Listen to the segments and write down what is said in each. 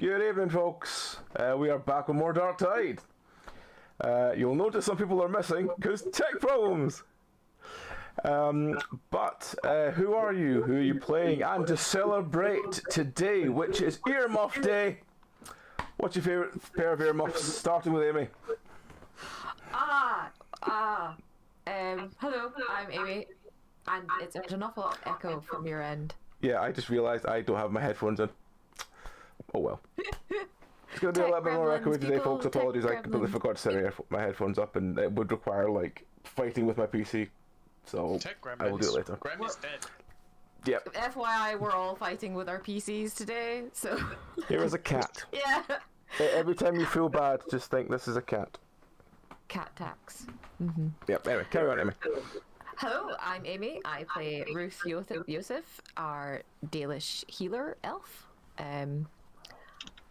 Good evening, folks. We are back with more Dark Tide. You'll notice some people are missing because tech problems. But who are you? Who are you playing? And to celebrate today, which is Earmuff Day, what's your favourite pair of earmuffs? Starting with Amy. Hello, I'm Amy, and there's an awful lot of echo from your end. Yeah, I just realised I don't have my headphones in. Oh well. It's going to be a little bit more echoey today, folks. Apologies, I completely forgot to set my headphones up, and it would require, like, fighting with my PC. So, I will do it later. Grammy's dead. Yep. FYI, we're all fighting with our PCs today, so... Here is a cat. Yeah. Every time you feel bad, just think this is a cat. Cat tax. Yep, anyway, carry on, Amy. Hello, I'm Amy. I play Ruth Yosef, our Dalish healer elf.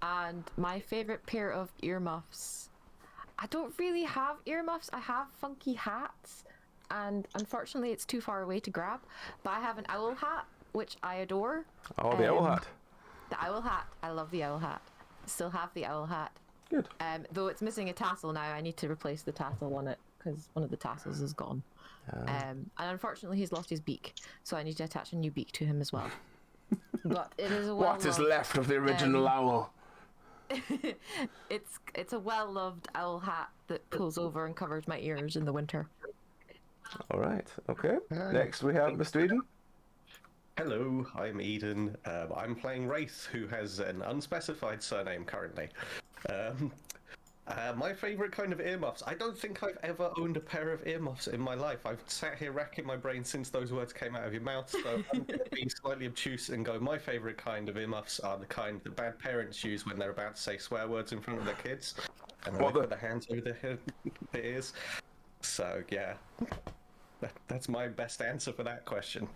And my favourite pair of earmuffs. I don't really have earmuffs, I have funky hats, and unfortunately it's too far away to grab, but I have an owl hat, which I adore. Oh, the owl hat. The owl hat. I love the owl hat. Still have the owl hat. Good. Though it's missing a tassel now, I need to replace the tassel on it, because one of the tassels is gone. And unfortunately he's lost his beak, so I need to attach a new beak to him as well. But it is a What is left of the original owl? It's a well-loved owl hat that pulls over and covers my ears in the winter. All right, okay. Next we have Mr. Eden. Hello, I'm Eden. I'm playing Wraith, who has an unspecified surname currently. My favourite kind of earmuffs. I don't think I've ever owned a pair of earmuffs in my life. I've sat here racking my brain since those words came out of your mouth, so I'm going to be slightly obtuse and go, my favourite kind of earmuffs are the kind that bad parents use when they're about to say swear words in front of their kids, and then they put their hands over their ears. So, yeah. That's my best answer for that question.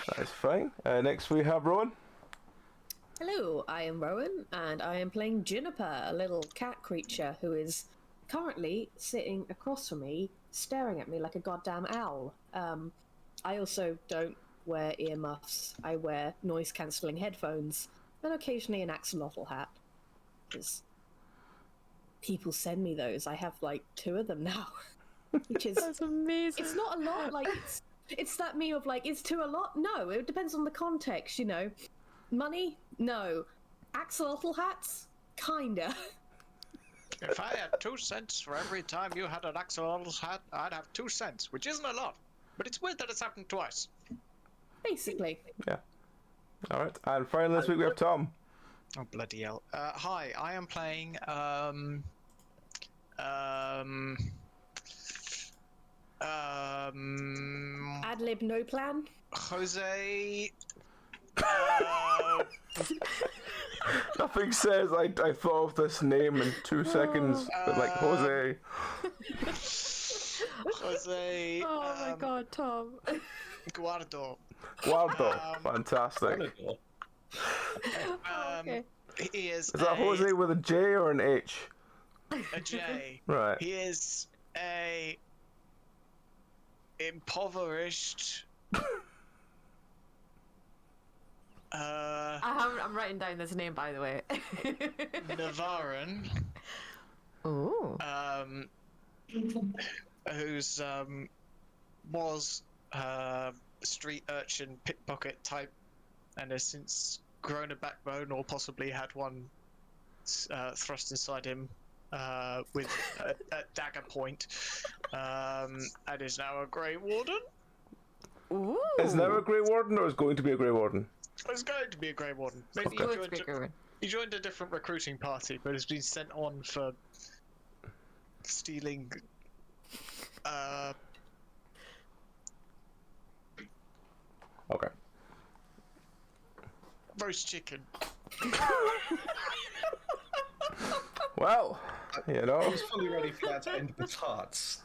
That is fine. Next we have Rowan. Hello, I am Rowan, and I am playing Juniper, a little cat creature who is currently sitting across from me, staring at me like a goddamn owl. I also don't wear earmuffs. I wear noise-cancelling headphones, and occasionally an axolotl hat. Because people send me those. I have, like, 2 of them now. Which is... That's amazing. It's not a lot, like, it's that me of, like, it's too a lot? No, it depends on the context, you know. Money? No. Axolotl hats? Kinda. If I had 2 cents for every time you had an axolotl hat, I'd have 2 cents, which isn't a lot. But it's weird that it's happened twice. Basically. Yeah. All right, and finally this week we have Tom. Oh, bloody hell. Hi, I am playing, Ad-lib no plan? Jose... Nothing says I thought of this name in 2 seconds, but like Jose. Jose... Oh my god, Tom. Guardo. Fantastic. Okay. He is that Jose with a J or an H? a J. Right. He is a impoverished I'm writing down this name, by the way. Navaran, Ooh. who's was street urchin pickpocket type, and has since grown a backbone, or possibly had one thrust inside him with a dagger point, and is now a Grey Warden. Ooh. Is now a Grey Warden or is going to be a Grey Warden? It's going to be a Grey Warden. Maybe he joined a different recruiting party, but has been sent on for stealing Okay. roast chicken. Well, you know. I was fully ready for that to end with hearts.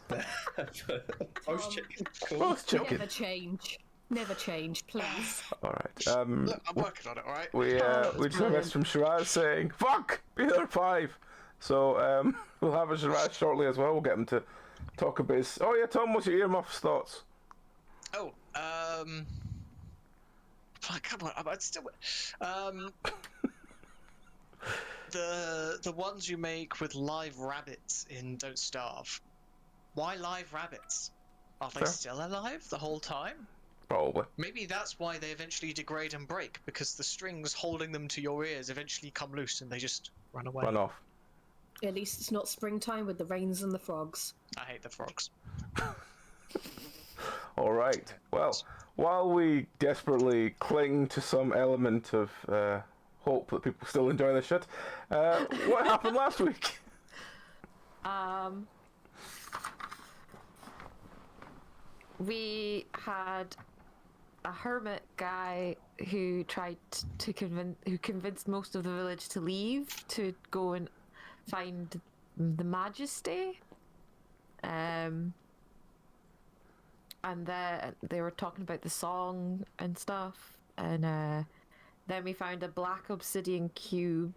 Roast chicken. Cool. Roast chicken. Never change. Never change, please. All right. Look, I'm working on it, alright? We just have a message from Shiraz saying, "Fuck, be there at 5." So we'll have a Shiraz shortly as well. We'll get him to talk about his. Oh yeah, Tom, what's your earmuffs thoughts? Oh, come on, I'm still. The ones you make with live rabbits in Don't Starve. Why live rabbits? Are they Fair. still alive the whole time? Probably. Maybe that's why they eventually degrade and break, because the strings holding them to your ears eventually come loose and they just run away. Run off. At least it's not springtime with the rains and the frogs. I hate the frogs. All right. Well, while we desperately cling to some element of hope that people still enjoy this shit, what happened last week? We had a hermit guy who tried to convinced most of the village to leave to go and find the Majesty. And then they were talking about the song and stuff, and then we found a black obsidian cube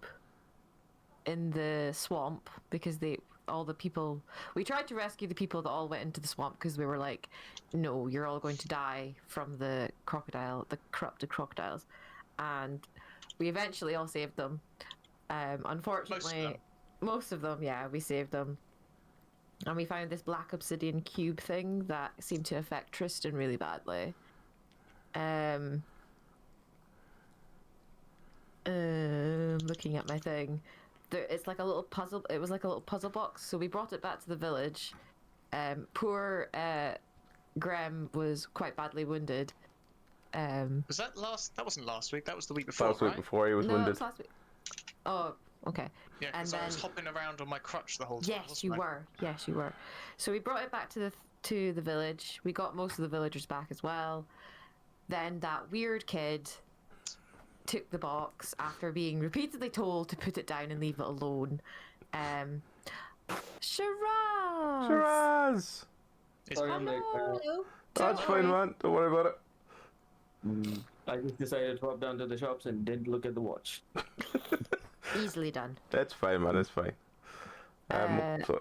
in the swamp because we tried to rescue the people that all went into the swamp because we were like, no, you're all going to die from the corrupted crocodiles, and we eventually all saved them. Unfortunately, most of them, yeah, we saved them. And we found this black obsidian cube thing that seemed to affect Tristan really badly. Looking at my thing, it's like a little puzzle. It was like a little puzzle box. So we brought it back to the village. Poor Graham was quite badly wounded. Was that last? That wasn't last week. That was the week before, Last week right? before he was No, it wounded. was last week. Oh, okay. Yeah, And because I was then- hopping around on my crutch the whole time. Yes, wasn't you I? were. Yes, you were. So we brought it back to the village. We got most of the villagers back as well. Then that weird kid took the box after being repeatedly told to put it down and leave it alone. Shiraz! Shiraz! It's Sorry, I'm late. Hello. That's Don't fine, worry. man. Don't worry about it. I just decided to drop down to the shops and didn't look at the watch. Easily done. That's fine, man. It's fine. So,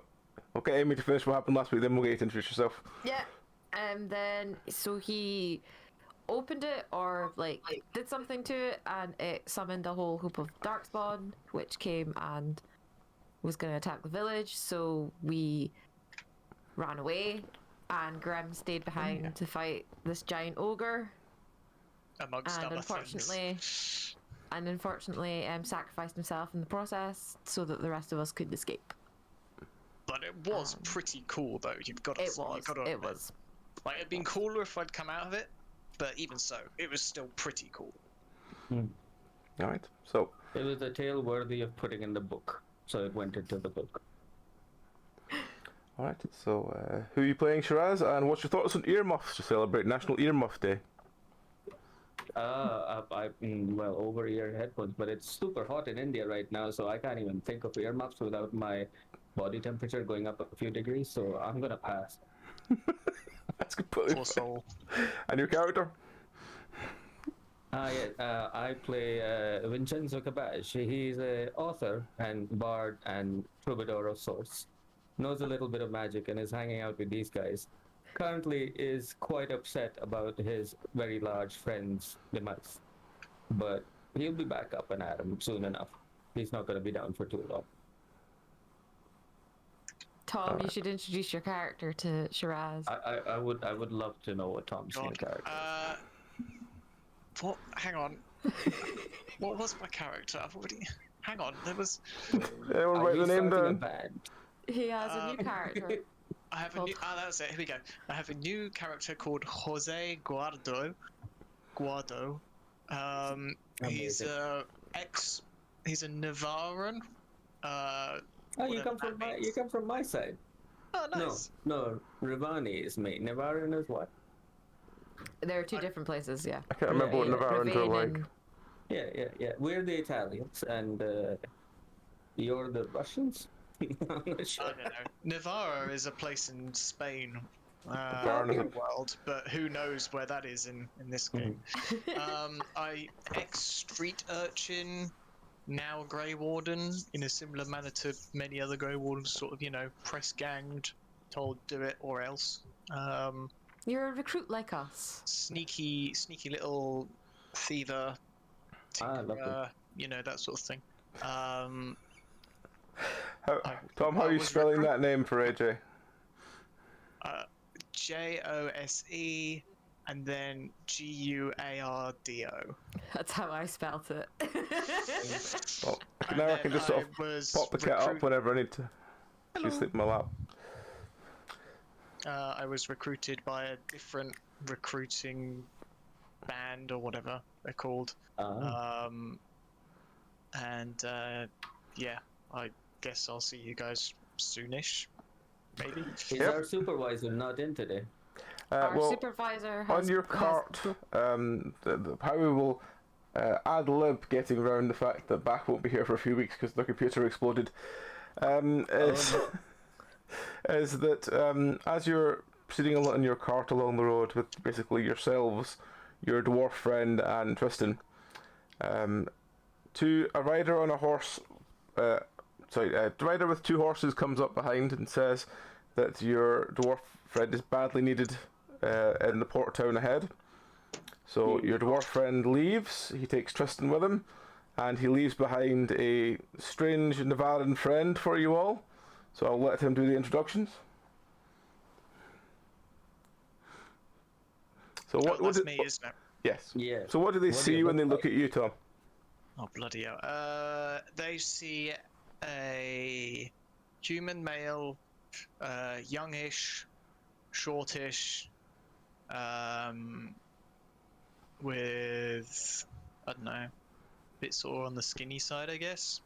okay, Amy, to finish what happened last week, then we'll get you to introduce yourself. Yeah. And then, so he opened it or like did something to it, and it summoned a whole hoop of darkspawn, which came and was going to attack the village. So we ran away, and Graham stayed behind to fight this giant ogre. amongst And other unfortunately, things. sacrificed himself in the process so that the rest of us could escape. But it was pretty cool, though. You've got to. It was. You've got to It admit. was. Like, it'd been cooler if I'd come out of it, but even so, it was still pretty cool. All right. So, It was a tale worthy of putting in the book, so it went into the book. all right. So, who are you playing, Shiraz? And what's your thoughts on earmuffs to celebrate National Earmuff Day? Well, over-ear headphones, but it's super hot in India right now, so I can't even think of earmuffs without my body temperature going up a few degrees, so I'm gonna pass. That's completely Poor fine. soul. And your character? I play Vincenzo Cabage. He's an author and bard and troubadour of sorts. Knows a little bit of magic and is hanging out with these guys. Currently is quite upset about his very large friend's demise. But he'll be back up and at him soon enough. He's not going to be down for too long. Tom, you should introduce your character to Shiraz. I would love to know what Tom's new God. character is. What? Hang on. What was my character? I've already. Hang on. There was. Anyone Are write we the name starting a down? band? He has a new character. I have a new. Ah, that's it. Here we go. I have a new character called Jose Guardo. He's Amazing. He's a Navarran. Oh, you whatever come from that my means. side. Oh, nice. No, Rivani is me. Navarin is what? There are two different places, yeah. I can't remember what Navarrans are Ravine like. and- Yeah. We're the Italians, and you're the Russians? I'm not sure. I don't know. Navarra is a place in Spain. Fair In the enough. world, but who knows where that is in this game. I ex-street urchin, now Grey Warden, in a similar manner to many other Grey Wardens, sort of, press ganged, told do it or else. You're a recruit like us. Sneaky little thiever, Ah, lovely. that sort of thing. Um, Tom, how I are you was spelling that name for AJ? Jose and then Guardo. That's how I spelt it. Well, And now I then can just sort of was pop the cat up whenever I need to. She's sleep in my lap. I was recruited by a different recruiting band or whatever they're called. Yeah, I guess I'll see you guys soonish. Maybe. Is our supervisor not in today? Our Well, supervisor on your cart, how we will ad lib getting around the fact that Bach won't be here for a few weeks because the computer exploded, is that as you're sitting in your cart along the road with basically yourselves, your dwarf friend and Tristan, to a rider on a horse, a rider with 2 horses comes up behind and says that your dwarf friend is badly needed in the port town ahead. So your dwarf friend leaves, he takes Tristan with him, and he leaves behind a strange Nevadan friend for you all. So I'll let him do the introductions. So that's me, isn't it? Yes. Yeah. So what do they see when they look at you, Tom? Oh, bloody hell. They see a human male, youngish, shortish, with, I don't know, a bit sort of on the skinny side, I guess.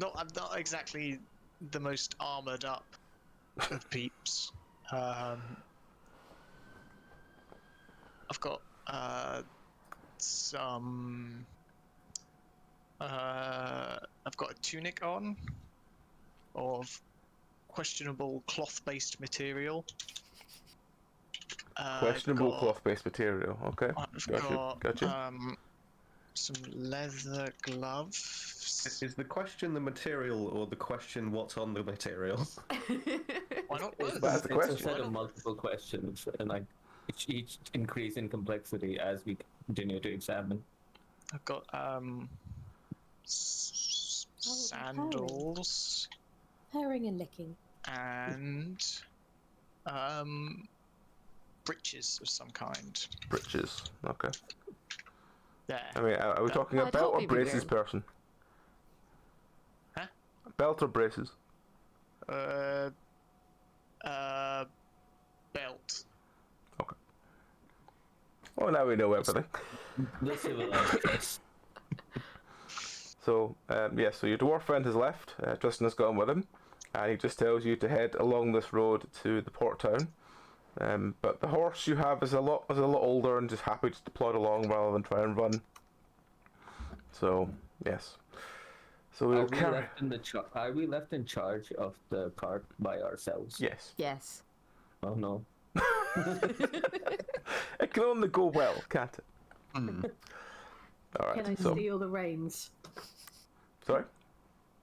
I'm not exactly the most armoured up of peeps. I've got I've got a tunic on of questionable cloth-based material. Questionable cloth-based material. Okay. I've Gotcha. Some leather gloves. Is the question the material or the question what's on the material? Why not both? That's the It's question. a set of multiple questions, and like each increase in complexity as we continue to examine. I've got sandals Purring and licking. and breeches of some kind. Breeches. Okay. There. I mean, are we talking a I'd belt hope or you'd be braces wearing- person? Huh? Belt or braces? Belt. Okay. Well, now we know everything. The civilized choice. So, so your dwarf friend has left. Tristan has gone with him, and he just tells you to head along this road to the port town. But the horse you have is a lot older and just happy just to plod along rather than try and run. So, yes. So we'll carry. Are we left in charge of the cart by ourselves? Yes. Yes. Oh no. It can only go well, can't it? All right. Can I steal the reins? Sorry.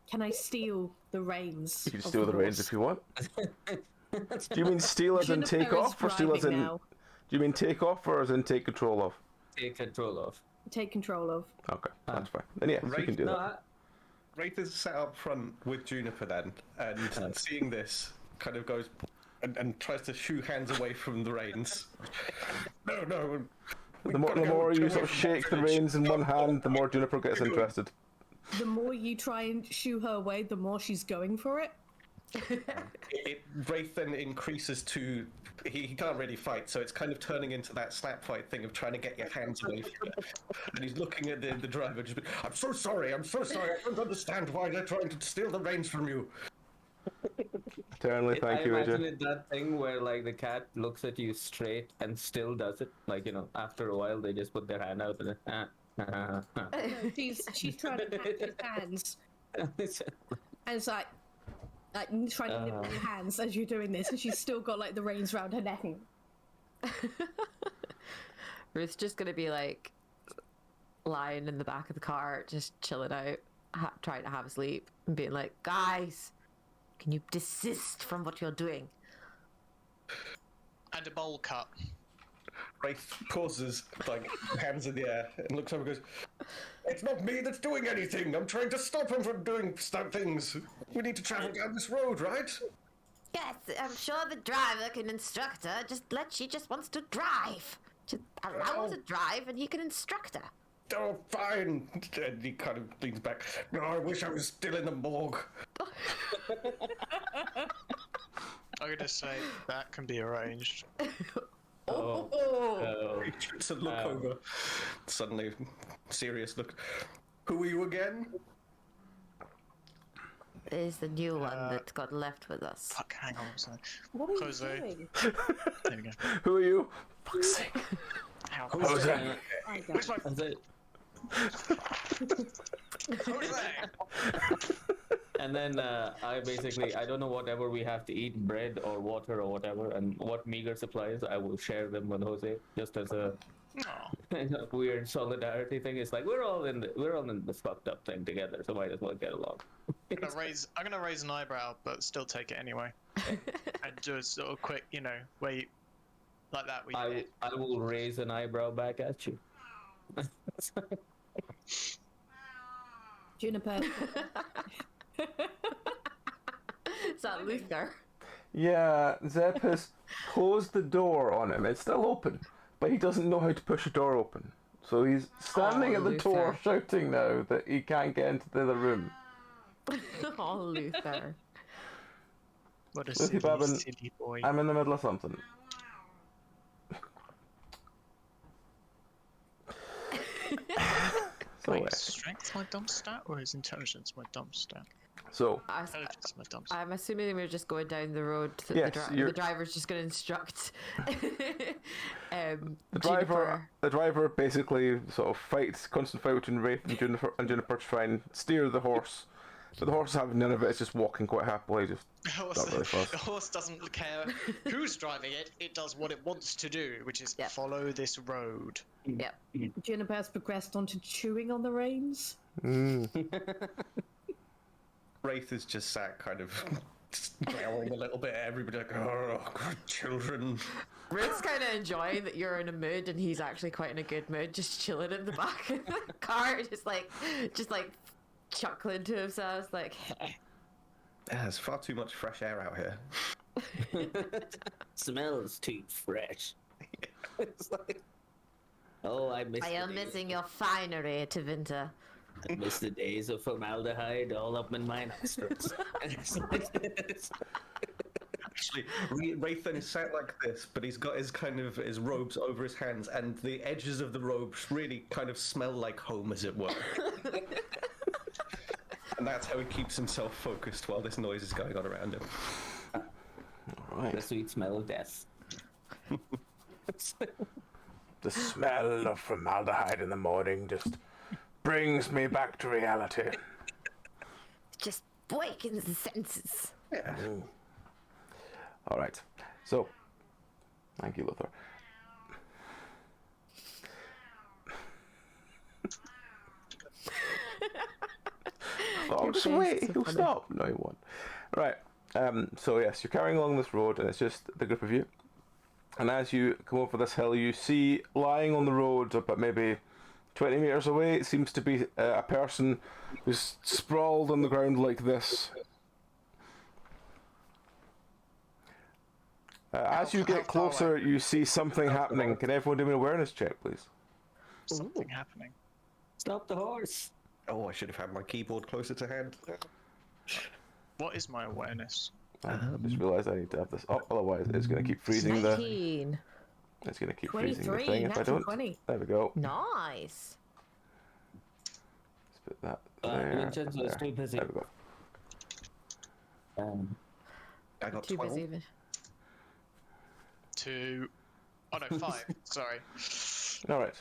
Can I steal the reins? You can steal the reins if you want. Do you mean steal as in take off, or steal as in? Now. Do you mean take off, or as in take control of? Take control of. Take control of. Okay, that's fine. Then yes, you can do that. Wraith is sat up front with Juniper then, and seeing this, kind of goes and tries to shoo hands away from the reins. No. The more you sort of shake the reins in one hand, the more Juniper gets interested. The more you try and shoo her away, the more she's going for it. Wraith then increases to he can't really fight, so it's kind of turning into that slap fight thing of trying to get your hands away from it. And he's looking at the driver, just I'm so sorry, I don't understand why they're trying to steal the reins from you. Eternally, thank you, I imagine AJ. it that thing where like the cat looks at you straight and still does it. Like, after a while they just put their hand out and She's trying to catch his hands. And it's like trying to nip your hands as you're doing this, and she's still got like the reins around her neck. Ruth's just gonna be like lying in the back of the car, just chilling out, trying to have a sleep, and being like, "Guys, can you desist from what you're doing?" And a bowl cut. Wraith pauses, like, hands in the air, and looks over and goes, "It's not me that's doing anything! I'm trying to stop him from doing things! We need to travel down this road, right?" Yes, I'm sure the driver can instruct her. She just wants to drive. Just allow her to drive and he can instruct her. "Oh, fine!" And he kind of leans back. "No, I wish I was still in the morgue." I'm gonna say that can be arranged. Oh. He shoots a look over. Suddenly, serious look. "Who are you again?" Is the new one that got left with us. Fuck, hang on a second. What are you Jose. doing? There we go. Who are you? Fuck's sake. Ow. Jose. I don't. Where's my Jose? And then I don't know whatever we have to eat, bread or water or whatever, and what meager supplies, I will share them with Jose, just as a weird solidarity thing. It's like we're all in this fucked up thing together, so might as well get along. I'm gonna raise an eyebrow, but still take it anyway. And do a sort of quick, wait, like that. I will raise an eyebrow back at you. Juniper. Is that Luther? Yeah, Zeb has closed the door on him. It's still open, but he doesn't know how to push a door open. So he's standing at the door Luther. shouting now that he can't get into the other room. Oh, Luther. What a Lucy Babin, silly boy. I'm in the middle of something. So, Wait, is strength my dump stat or is intelligence my dump stat? so Intelligence is my dump stat. I'm assuming we're just going down the road. That Yes, the driver's just going to instruct. the driver basically sort of fights, constant fight between Wraith and Juniper to try and steer the horse. But the horse is having none of it. It's just walking quite happily, just not really fast. The horse doesn't care who's driving it. It does what it wants to do, which is follow this road. Yep. Juniper has progressed onto chewing on the reins. Wraith is just sat kind of growling a little bit at everybody, like, "Oh, good children." Ruth's kind of enjoying that you're in a mood and he's actually quite in a good mood, just chilling in the back of the car, just like chuckling to himself, like. There's far too much fresh air out here. Smells too fresh. It's like, I miss. I am missing your finery, Tavinta. I miss the days of formaldehyde all up in my nostrils. Actually, Wraithen is sat like this, but he's got his robes over his hands, and the edges of the robes really kind of smell like home, as it were. And that's how he keeps himself focused while this noise is going on around him. Right. The sweet smell of death. The smell of formaldehyde in the morning just brings me back to reality. Just wakens the senses. Yeah. All right. So, thank you, Luther. Oh, just wait. He'll stop. No, he won't. Right. So yes, you're carrying along this road, and it's just the group of you. And as you come over this hill, you see lying on the road, about maybe 20 meters away, it seems to be a person who's sprawled on the ground like this. As you get closer, you see something happening. Can everyone do an awareness check, please? Something happening. Stop the horse. Oh, I should have had my keyboard closer to hand. What is my awareness? I just realised I need to have this up, otherwise it's going to keep freezing the... 19. It's going to keep freezing the 23, thing if I natural don't. 20. There we go. Nice. Let's put that there. Vincenzo is there. too busy. There we go. I got Too 12. busy even. 2. Oh no, 5. Sorry. Alright.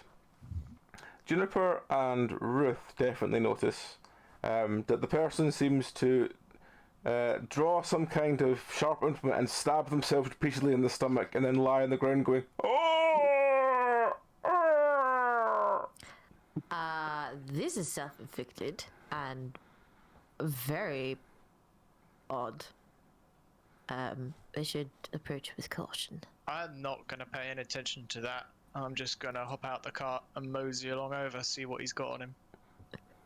Juniper and Ruth definitely notice that the person seems to draw some kind of sharp implement and stab themselves repeatedly in the stomach and then lie on the ground going, "Oh!" This is self-inflicted and very odd. They should approach with caution. I'm not gonna pay any attention to that. I'm just gonna hop out the cart and mosey along over, see what he's got on him.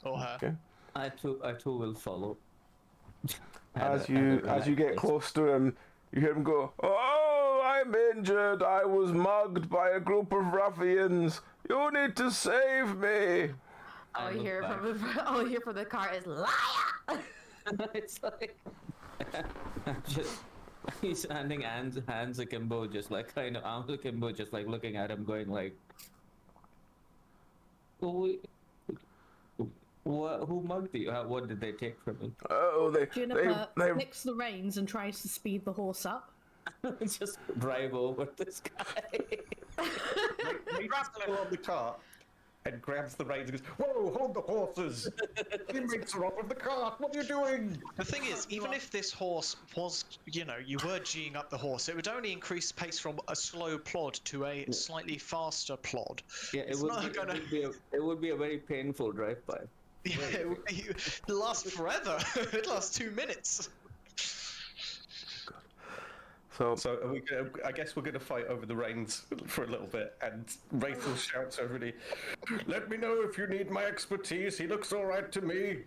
Or her. Okay. I too will follow. As you get close to him, you hear him go, "Oh, I'm injured. I was mugged by a group of ruffians. You need to save me." All you hear from the cart is liar. It's like he's standing hands akimbo, just like kind of arms akimbo, just like looking at him, going like, "Who mugged you? What did they take from you?" Oh, Juniper they flicks the reins and tries to speed the horse up. Just drive over this guy. He still on the cart and grabs the reins and goes, "Whoa, hold the horses! The inmates are off of the cart! What are you doing?" The thing is, even if this horse was, you were G'ing up the horse, it would only increase pace from a slow plod to a slightly faster plod. Yeah, it would be a very painful drive-by. Yeah, it'd last forever. It'd last 2 minutes. So So I guess we're going to fight over the reins for a little bit, and Rachel shouts over me, "Let me know if you need my expertise. He looks all right to me."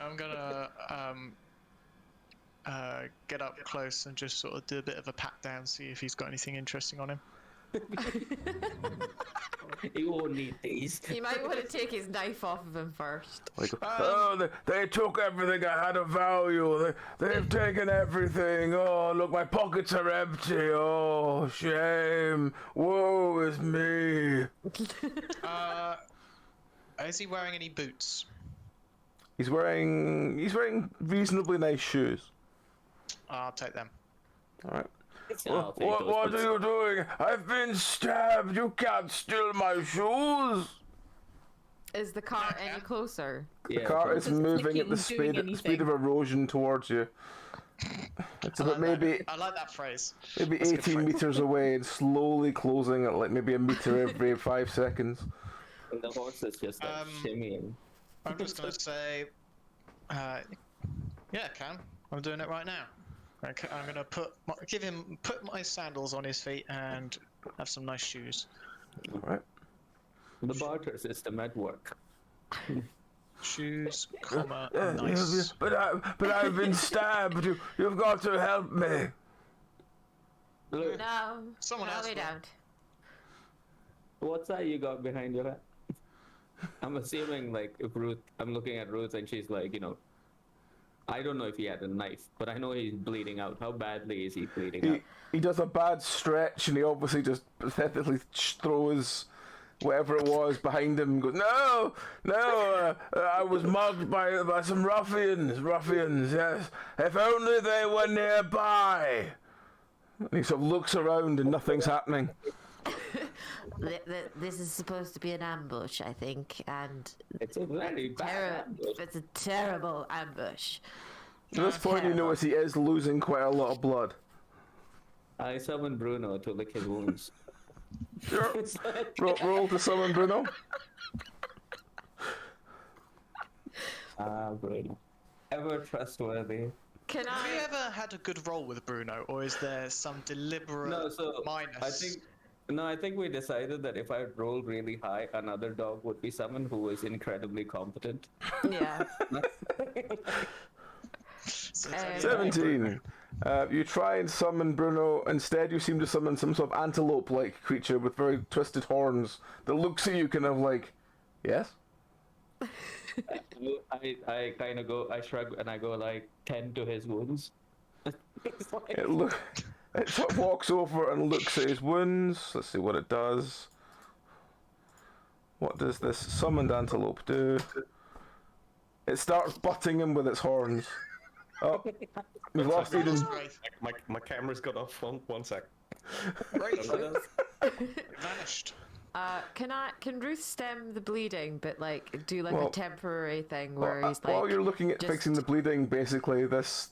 I'm gonna get up close and just sort of do a bit of a pat down, see if he's got anything interesting on him. You won't need these. You might want to take his knife off of him first. like, oh, they took everything I had of value. They've taken everything. Oh, look, my pockets are empty. Oh, shame. Woe is me. Is he wearing any boots? He's wearing reasonably nice shoes. I'll take them. All right. I'll take those What boots. are you doing? I've been stabbed. You can't steal my shoes. Is the cart Yeah, any yeah. closer? The Yeah, cart but- is Doesn't moving look at the like doing speed of anything. erosion towards you. It's about maybe I like that phrase. maybe That's a good 18 phrase. meters away and slowly closing at like maybe a meter every 5 seconds. And the horse is just like shimmying. I'm just gonna say, yeah, Cam, I'm doing it right now. Okay, I'm gonna put my sandals on his feet and have some nice shoes. All right. The barter system at work. Shoes, comma, nice. But I've been stabbed. You've got to help me. Look, No. Someone no, else we will. don't. what's that you got behind your head? I'm assuming like if I'm looking at Ruth and she's like, I don't know if he had a knife, but I know he's bleeding out. How badly is he bleeding out? He does a bad stretch and he obviously just pathetically throws whatever it was behind him and goes, no, I was mugged by some ruffians, yes. If only they were nearby. And he sort of looks around and nothing's happening. This is supposed to be an ambush, I think, and It's a very bad ambush. it's a terrible ambush. At this point you notice he is losing quite a lot of blood. I summon Bruno to lick his wounds. Sure. It's like, Roll to summon Bruno. Bruno. Ever trustworthy. Can Have you I? ever had a good roll with Bruno, or is there some deliberate No, so minus? I think we decided that if I rolled really high, another dog would be summoned who was incredibly competent. Yeah. So 17. You try and summon Bruno. Instead, you seem to summon some sort of antelope-like creature with very twisted horns that looks at you kind of like, yes? I kind of go, I shrug and I go like 10 to his wounds. It's like, It sort of walks over and looks at his wounds. Let's see what it does. What does this summoned antelope do? It starts butting him with its horns. Oh, we've lost Eden. My camera's got off. One sec. Great. Vanished. Can Ruth stem the bleeding, but like do like Well, a temporary thing where he's like. While you're looking at just- fixing the bleeding, basically this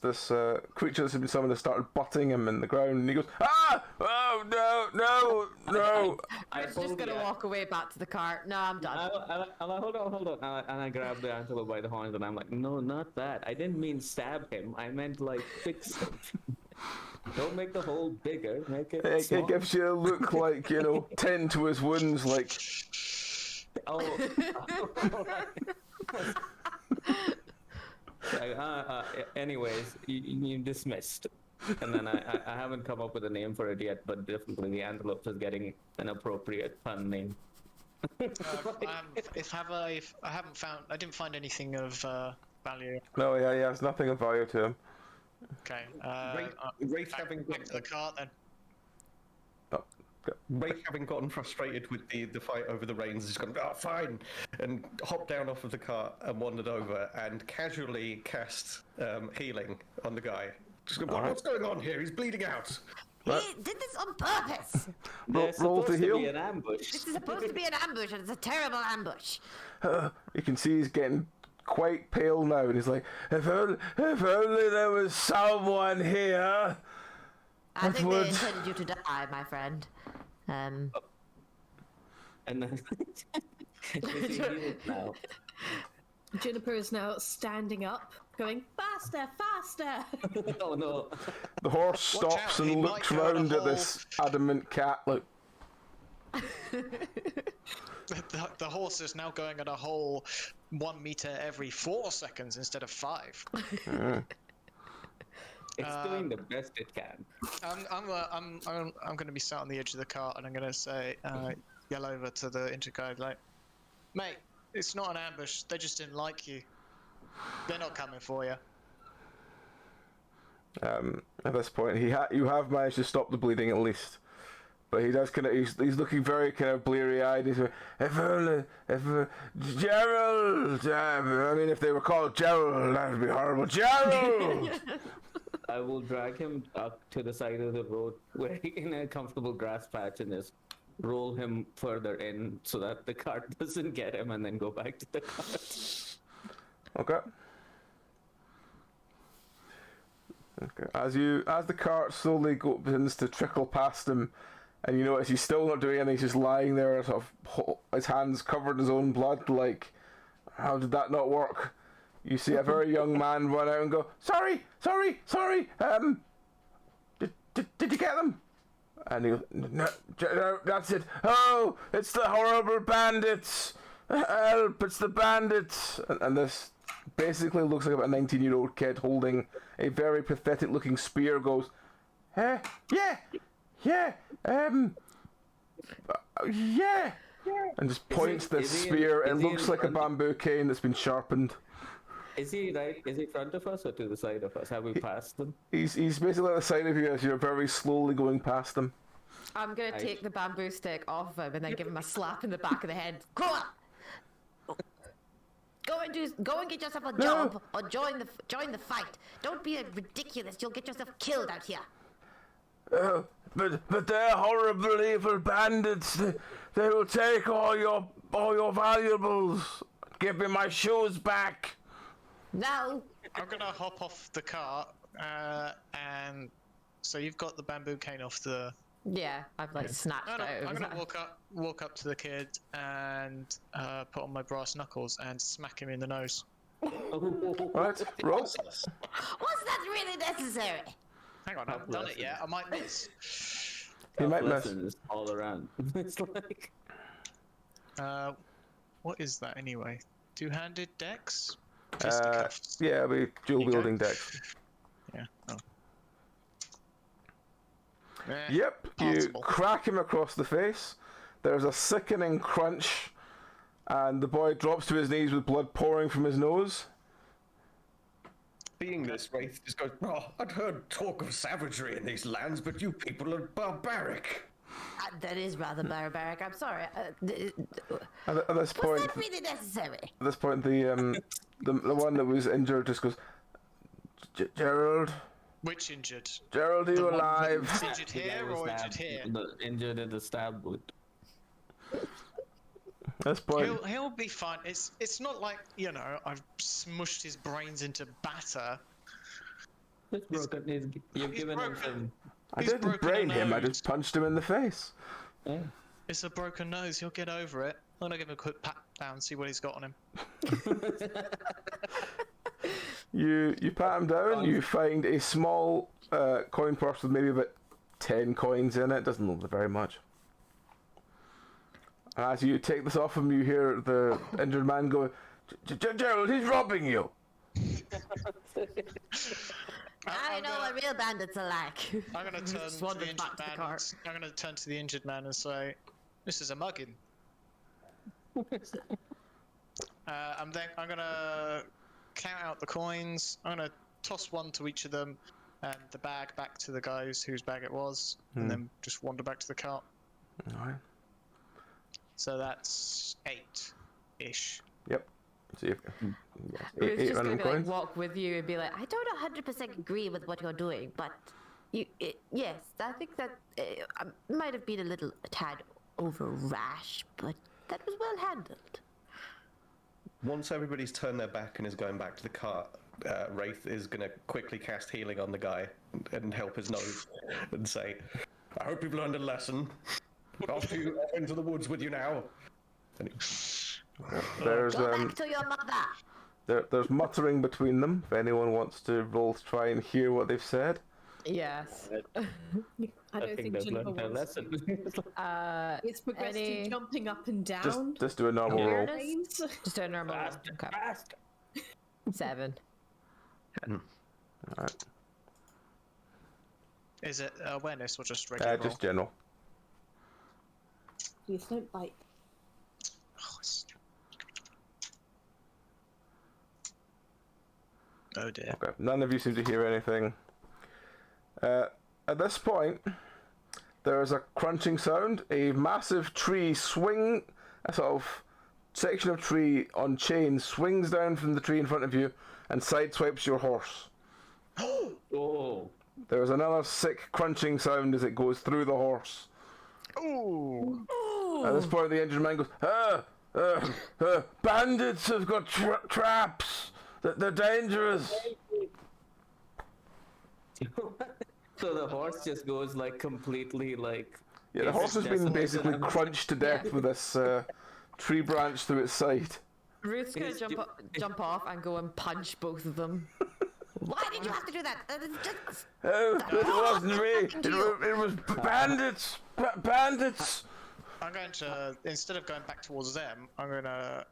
creature that's been summoned has started butting him in the ground, and he goes, "Ah! Oh no!" I He's just pull gonna the- walk away back to the cart. No, I'm done. I'm like, hold on. And I grab the antelope by the horns and I'm like, no, not that. I didn't mean stab him. I meant like fix him. Don't make the hole bigger. Make it It smaller. gives you a look like, you know, tend to his wounds, like. Oh. Anyways, you dismissed. And then I haven't come up with a name for it yet, but definitely the antelope is getting an appropriate fun name. I didn't find anything of value. No, yeah, there's nothing of value to him. Okay. Wraith having Back to the cart then. Wraith having gotten frustrated with the fight over the reins, has gone, oh, fine, and hopped down off of the cart and wandered over and casually cast healing on the guy. Just go, what's going on here? He's bleeding out. He did this on purpose. There's Roll to supposed to heal. be an ambush. This is supposed to be an ambush, and it's a terrible ambush. You can see he's getting quite pale now, and he's like, if only there was someone here. I think would- they intended you to die, my friend. And then is he healed now? Juniper is now standing up, going, faster, faster! Oh no. The horse Watch stops out, he and might looks go on a round at this adamant cat, like, The horse is now going at a whole 1 meter every 4 seconds instead of 5. It's doing the best it can. I'm going to be sat on the edge of the cart and I'm going to say, yell over to the interguide like, mate, it's not an ambush. They just didn't like you. They're not coming for you. at this point, you have managed to stop the bleeding at least. But he does he's looking very kind of bleary-eyed. He's like, Gerald! I mean, if they were called Gerald, that would be horrible. Gerald! I will drag him up to the side of the road where he in a comfortable grass patch and just roll him further in so that the cart doesn't get him and then go back to the cart. Okay. As the cart slowly begins to trickle past him, and you notice he's still not doing anything, he's just lying there, sort of his hands covered in his own blood, like, how did that not work? You see a very young man run out and go, sorry, did you get them? And he goes, no, that's it. Oh, it's the horrible bandits. Help, it's the bandits. And this basically looks like about a 19-year-old kid holding a very pathetic looking spear, goes, yeah, and just points this spear. It looks like a bamboo cane that's been sharpened. Is he front of us or to the side of us? Have we passed them? He's basically at the side of you as you're very slowly going past them. I'm gonna take the bamboo stick off him and then give him a slap in the back of the head. Grow up! Go and get yourself a job or join the fight. Don't be ridiculous. You'll get yourself killed out here. But they're horrible, evil bandits. They will take all your valuables. Give me my shoes back. No. I'm going to hop off the cart, and so you've got the bamboo cane off the... Yeah, I've like snatched No, out. I'm of going to that. walk up to the kid and put on my brass knuckles and smack him in the nose. Right, roll. Was that really necessary? Hang on, I haven't done it yet. I might miss. You might miss. Lessons all around. It's like... What is that anyway? Two-handed dex? Yeah, Fisticuffs. we dual wielding decks. Yeah. Oh. Eh, Yep, you possible. crack him across the face. There's a sickening crunch, and the boy drops to his knees with blood pouring from his nose. Being this, Wraith just goes, oh, I'd heard talk of savagery in these lands, but you people are barbaric. That is rather barbaric. I'm sorry. At this Was point, that really necessary? at this point, the one that was injured just goes, Gerald, Which injured? Gerald, are you one alive? Injured The guy here was or injured stabbed- here? Injured in the stab wound. At this point, He'll be fine. It's not like, you know, I've smushed his brains into batter. It's broken. You've he's given broken. him some... I he's didn't broken a brain him, I nose. just punched him in the face. Yeah. It's a broken nose. He'll get over it. I'm gonna give him a quick pat down, see what he's got on him. You pat him down. You find a small coin purse with maybe about 10 coins in it. Doesn't look very much. And as you take this off him, you hear the injured man go, Gerald, he's robbing you. I know what real bandits are like. I'm gonna turn to the wandered injured back to the man. cart. I'm gonna turn to the injured man and say, "This is a mugging." I'm gonna count out the coins. I'm gonna toss one to each of them, and the bag back to the guys whose bag it was, and then just wander back to the cart. Alright. So that's 8-ish. Yep. See if Ruth's eight just random gonna be like coins. walk with you and be like, I don't 100% agree with what you're doing, but yes, I think that I might have been a tad over rash, but that was well handled. Once everybody's turned their back and is going back to the cart, Wraith is going to quickly cast healing on the guy and help his nose and say, I hope you've learned a lesson. Off into the woods with you now. There's Go back to your mother. there's muttering between them. If anyone wants to roll to try and hear what they've said. yes. I don't think they've Juniper learned their wants lesson. to. It's progressed Any- to jumping up and down. Just do a normal roll. Awareness? Just a normal roll. Okay. Fast. 7. Alright. Is it awareness or just regular roll? Just general. Please don't bite. Oh dear. Okay. None of you seem to hear anything. At this point, there is a crunching sound. A massive tree a sort of section of tree on chains swings down from the tree in front of you and sideswipes your horse. Oh. There is another sick crunching sound as it goes through the horse. Ooh. At this point, the injured man goes, bandits have got traps. They're dangerous. So the horse just goes like completely like. Yeah, the horse has been desolate basically and- crunched to death with this tree branch through its side. Ruth's gonna He's jump off and go and punch both of them. Why did you have to do that? That is just... Oh, it wasn't me. It was bandits. Bandits. I'm going to, instead of going back towards them, I'm going to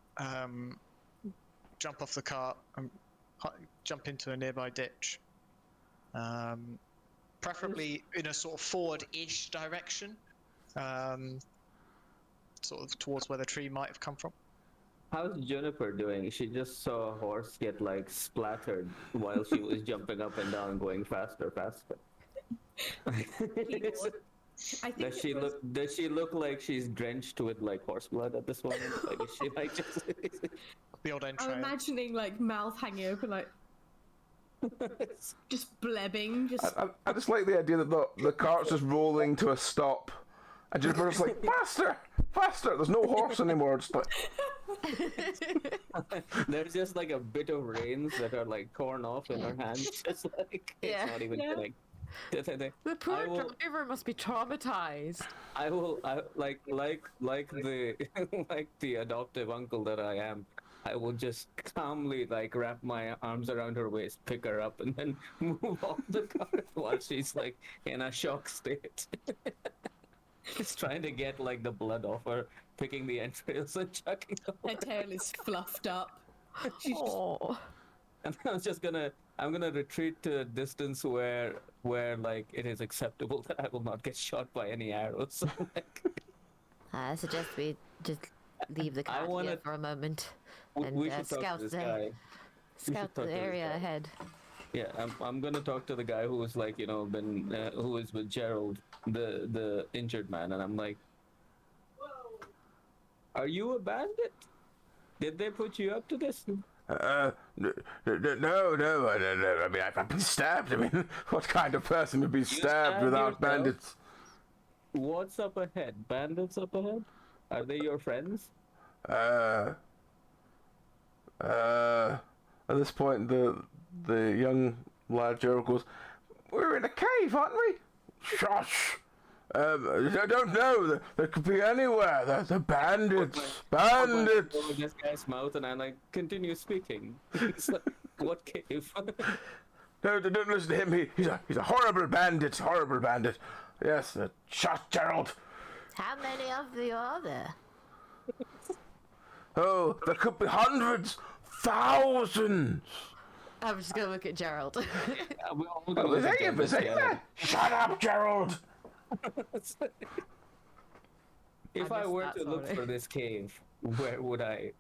jump off the cart and jump into a nearby ditch. Preferably in a sort of forward-ish direction, sort of towards where the tree might have come from. How's Juniper doing? She just saw a horse get like splattered while she was jumping up and down, going faster. I think Does she look like she's drenched with like horse blood at this moment? Like is she like just? The old I'm entrail. imagining like mouth hanging open, like just blebbing. Just I just like the idea that the cart's just rolling to a stop, and Juniper's like, faster, faster. There's no horse anymore. It's like, There's just like a bit of reins that are like torn off in her hands. It's like Yeah. it's not even Yeah. like. The poor driver must be traumatized. I like the like the adoptive uncle that I am. I will just calmly like wrap my arms around her waist, pick her up, and then move off the cart while she's like in a shock state. Just trying to get like the blood off her, picking the entrails and chucking them. her tail is fluffed up. She's just, Oh. And I'm gonna retreat to a distance where like it is acceptable that I will not get shot by any arrows. Like, I suggest we just leave the I cart wanna- here for a moment and we should talk scout to this the guy. scout talk the to this area guy. ahead. Yeah, I'm gonna talk to the guy who was like, been who is with Gerald, the injured man, and I'm like, are you a bandit? Did they put you up to this? no. I mean, I've been stabbed. I mean, what kind of person would be stabbed stabbed without yourself? bandits? What's up ahead? Bandits up ahead? Are they your friends? At this point, the young lad Gerald goes, "We're in a cave, aren't we?" Shush. I don't know. There could be anywhere. The bandits. Bandits. Over this guy's mouth, and I like continue speaking. It's like, What cave? No, don't listen to him. He's a horrible bandit. Horrible bandit. Yes, shot Gerald. How many of you are there? Oh, there could be hundreds, thousands. I'm just gonna look at Gerald. We're all Oh, gonna was look that you? at Was that this you? Shut up, Gerald. If I I missed were that, to look sorry. for this cave, where would I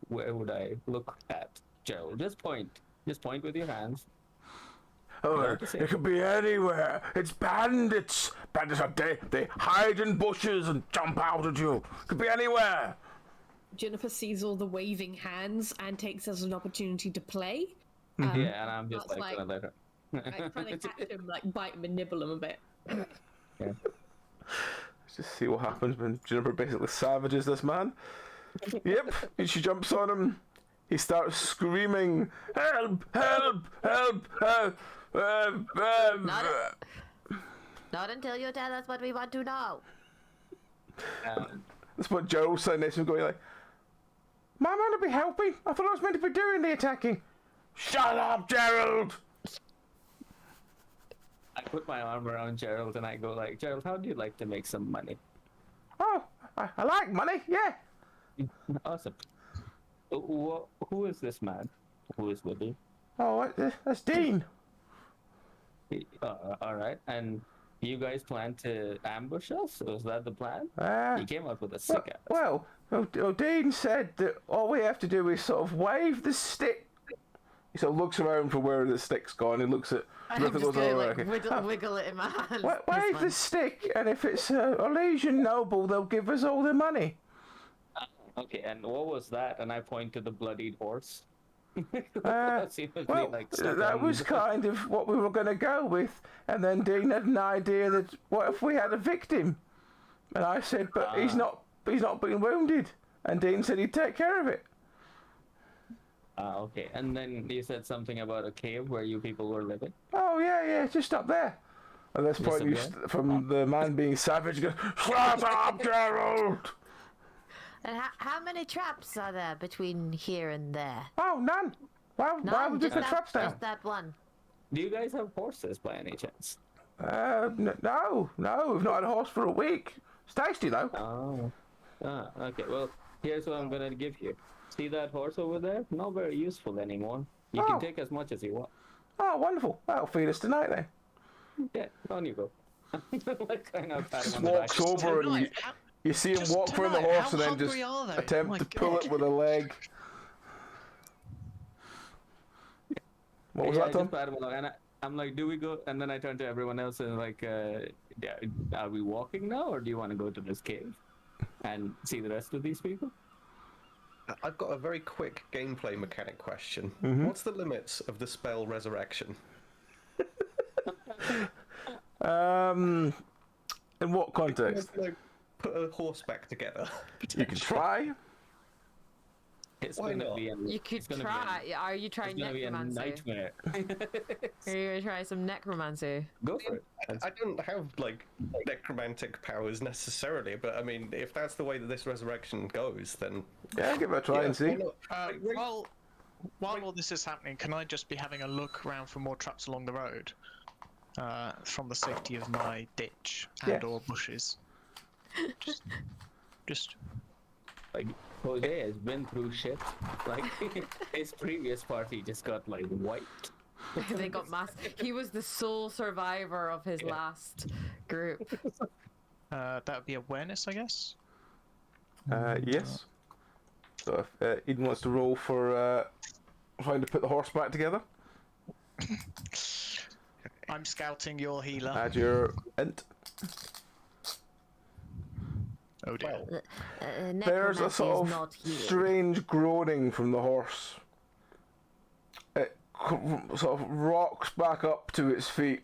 look at, Gerald? Just point with your hands. Oh, Not the same. it could be anywhere. It's bandits. Bandits are they hide in bushes and jump out at you. Could be anywhere. Juniper sees all the waving hands and takes as an opportunity to play. Yeah, and I'm just That's like, gonna let her. Like, trying to catch him, like bite him and nibble him a bit. Yeah. Let's just see what happens when Juniper basically savages this man. Yep, and she jumps on him. He starts screaming, "Help! Help! Help! Help! Not until you tell us what we want to know. That's what Gerald's saying next to him, going like, "My man to be helping? I thought I was meant to be doing the attacking." Shut up, Gerald! I put my arm around Gerald and I go like, Gerald, how do you like to make some money? Oh, I like money, yeah. Awesome. Who is this man? Who is with you? Oh, that's Dean. All right. And you guys plan to ambush us? Was that the plan? He came up with a sick ass. Well, Dean said that all we have to do is sort of wave the stick. He sort of looks around for where the stick's gone. He looks at. I'm nothing just goes gonna on, like okay. wiggle it in my hands. Wave the This stick, and if it's a Legion noble, they'll give us all the money. Okay, and what was that? And I point to the bloodied horse. Seemingly, Well, like, stuck that on was the- kind of what we were going to go with, and then Dean had an idea that what if we had a victim, and I said, but he's not been wounded, and Dean said he'd take care of it. Okay. And then you said something about a cave where you people were living. Oh yeah, just up there. At this point, up you there? from the man being savage, goes, "Shut up, Gerald!" And how many traps are there between here and there? Oh, none. Why would we just put traps down? just that one. Do you guys have horses by any chance? No, we've not had a horse for a week. It's tasty though. Oh. Okay. Well, here's what I'm gonna give you. See that horse over there? Not very useful anymore. You Oh. can take as much as you want. Oh, wonderful. That'll feed us tonight then. Yeah, on you go. Like, kind of pat him on Just the back. walks over and Tonight, how- you see him just walk from the tonight, horse how and then just hungry are they? attempt My to pull it God. with a leg. What was Yeah, that, I Tom? just pat him along, and I'm like, do we go? And then I turn to everyone else and like, yeah, are we walking now, or do you want to go to this cave and see the rest of these people? I've got a very quick gameplay mechanic question. What's the limits of the spell Resurrection? In what context? Like, put a horse back together. You can try. It's Why gonna not? be You could it's gonna try. Be Are you it's trying gonna be a necromancy? nightmare. Are you gonna try some necromancy? Go for it. I don't have like necromantic powers necessarily, but I mean, if that's the way that this resurrection goes, then Yeah, give it a try and see. why not? While all this is happening, can I just be having a look around for more traps along the road, from the safety of my ditch and Yeah. or bushes? Just Like Jose has been through shit. Like his previous party just got like wiped. They got he was the sole survivor of his last group. that would be awareness, I guess. Yes. So if Eden wants to roll for trying to put the horse back together, I'm scouting your healer. add your int. Oh dear. There's a Necromancy sort is of not here. strange groaning from the horse. It sort of rocks back up to its feet.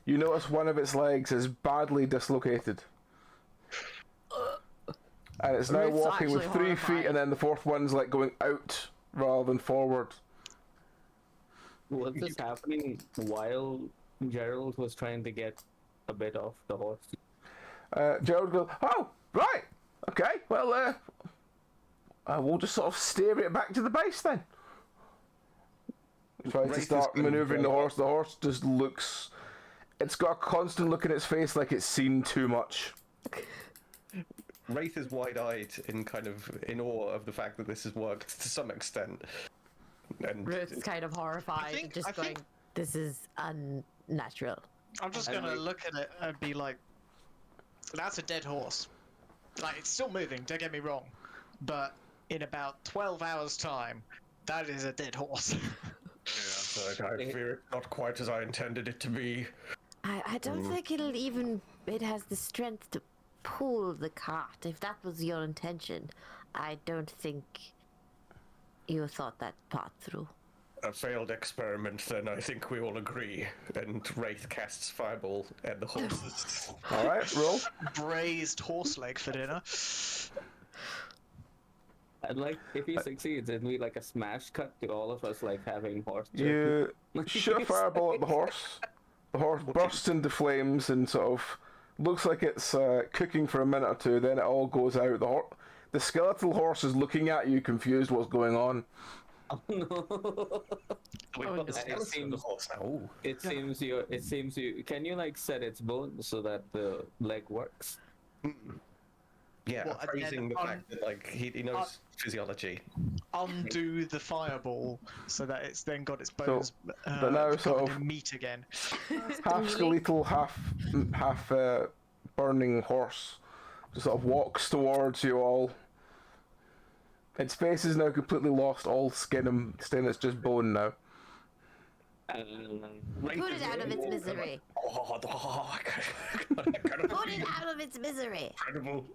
You notice one of its legs is badly dislocated. And it's now Ruth's walking with actually 3 feet, horrified. and then the fourth one's like going out rather than forward. Was this happening while Gerald was trying to get a bit off the horse? Gerald goes, "Oh, right, okay, well, we'll just sort of steer it back to the base then." Try to Wraith is start gonna maneuvering the go horse. The horse just looks. It's got a constant look in its face like it's seen too much. Wraith is wide-eyed in kind of in awe of the fact that this has worked to some extent. And Ruth's kind of horrified, think- just I going, think- this is unnatural. I'm just gonna look at it and be like, that's a dead horse. Like, it's still moving, don't get me wrong. But in about 12 hours' time, that is a dead horse. but I fear it's not quite as I intended it to be. I don't think it has the strength to pull the cart. If that was your intention, I don't think you thought that part through. A failed experiment, then I think we all agree. And Wraith casts Fireball at the horses. Alright, roll. Braised horse leg for dinner. And like, if he succeeds, it'd be like a smash cut to all of us, like having horse. You shoot a fireball at the horse. The horse bursts into flames and sort of looks like it's cooking for a minute or two. Then it all goes out. The skeletal horse is looking at you, confused what's going on. Oh no! We've got the It skeleton of the seems- horse now. Ooh. It seems you. Can you like set its bones so that the leg works? Yeah, What, and praising then the fact that like he knows physiology. Undo the fireball so that it's then got its bones but now sort covered of- in meat again. Half skeletal, half burning horse just sort of walks towards you all. Its face is now completely lost all skin and it's just bone now. Put it out of its misery. Put it out of its misery. Incredible.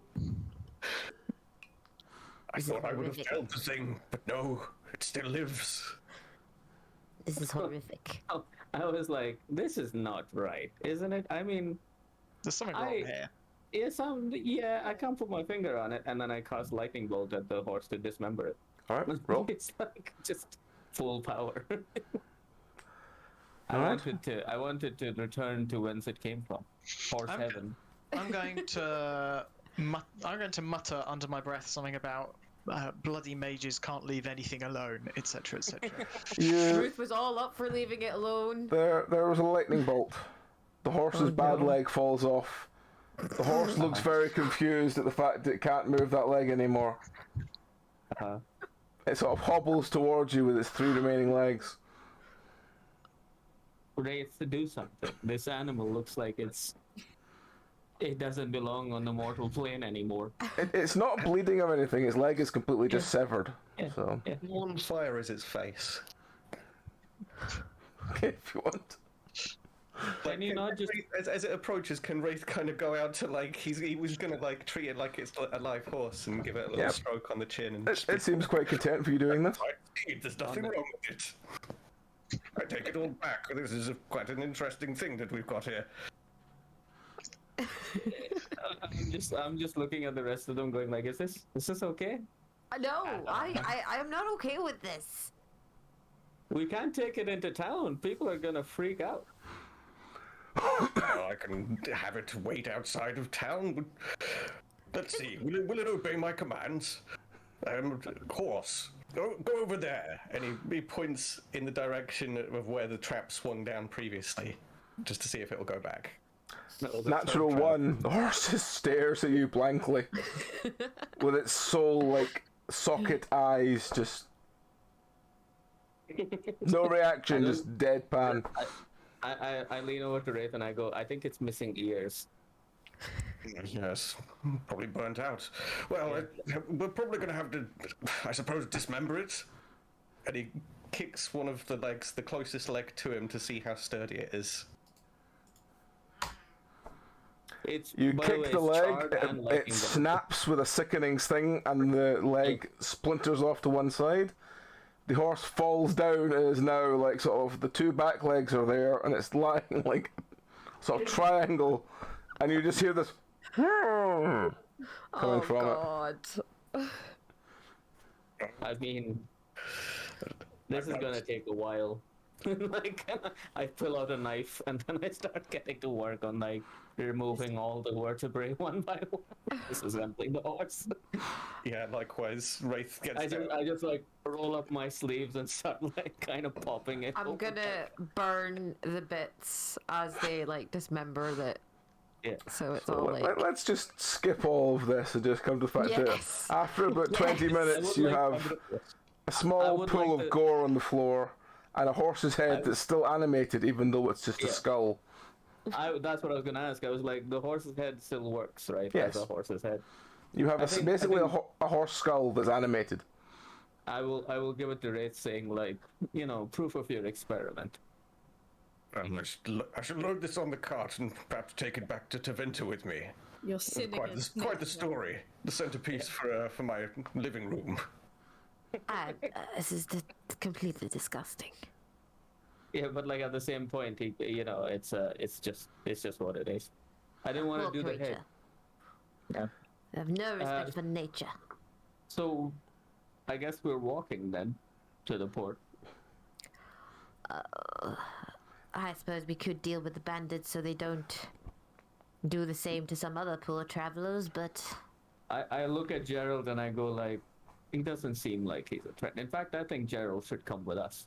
I This is thought I would have horrific. killed the thing, but no, it still lives. This is horrific. Oh, I was like, this is not right, isn't it? I mean, There's something wrong here. yeah, I can't put my finger on it, and then I cast lightning bolt at the horse to dismember it. Alright, roll. It's like just full power. Alright. I wanted to return to whence it came from, horse I'm heaven. I'm going to mutter under my breath something about bloody mages can't leave anything alone, etc., etc. Ruth was all up for leaving it alone. There was a lightning bolt. The horse's bad leg falls off. The horse looks very confused at the fact that it can't move that leg anymore. Uh, It sort of hobbles towards you with its 3 remaining legs. Wraith, to do something. This animal looks like it doesn't belong on the mortal plane anymore. It's not bleeding or anything. Its leg is completely just severed. Yeah. So, On fire is its face. okay, if you want. Can you not just? As it approaches, can Wraith kind of go out to like he was gonna like treat it like it's a live horse and give it a little Yep. stroke on the chin and It seems quite content for you doing this. There's nothing wrong with it. I take it all back. This is quite an interesting thing that we've got here. I'm just looking at the rest of them, going like, is this okay? No, I am not okay with this. We can't take it into town. People are gonna freak out. I can have it wait outside of town. Let's see. Will it obey my commands? Horse, go over there. And he points in the direction of where the trap swung down previously, just to see if it will go back. Natural one. The horse just stares at you blankly. With its soul like socket eyes, just no reaction, just deadpan. I lean over to Wraith and I go, I think it's missing ears. Yes, probably burnt out. Well, we're probably going to have to, I suppose, dismember it. And he kicks one of the legs, the closest leg to him, to see how sturdy it is. It's You by the kick way, the it's leg, charred and it lightning bolt. snaps with a sickening sting, and the leg splinters off to one side. The horse falls down and is now like sort of the 2 back legs are there, and it's lying like sort of triangle, and you just hear this coming from God. I mean, this is gonna take a while. Like I pull out a knife and then I start getting to work on like removing all the vertebrae one by one, disassembling the horse. Yeah, likewise. Wraith gets I just like roll up my sleeves and start like kind of popping it. I'm over. gonna burn the bits as they like dismember that. Yeah. So it's So all like. let's just skip all of this and just come to the fact Yes. that after about 20 Yes. minutes, you have a small would pool like of to- gore on the floor and a horse's head that's still animated, even though it's just a Yeah. skull. That's what I was gonna ask. I was like, the horse's head still works, right? Yes. As a horse's head. You have basically a horse skull that's animated. I will give it to Wraith, saying like, proof of your experiment. I should load this on the cart and perhaps take it back to Taventa with me. You're sinning Quite against the nature. story. The centerpiece for my living room. This is completely disgusting. Yeah, but like at the same point, it's just what it is. I didn't want to Poor do the head. creature. Yeah. I have no respect for nature. So, I guess we're walking then to the port. I suppose we could deal with the bandits so they don't do the same to some other poor travelers, but I look at Gerald and I go like, he doesn't seem like he's a threat. In fact, I think Gerald should come with us.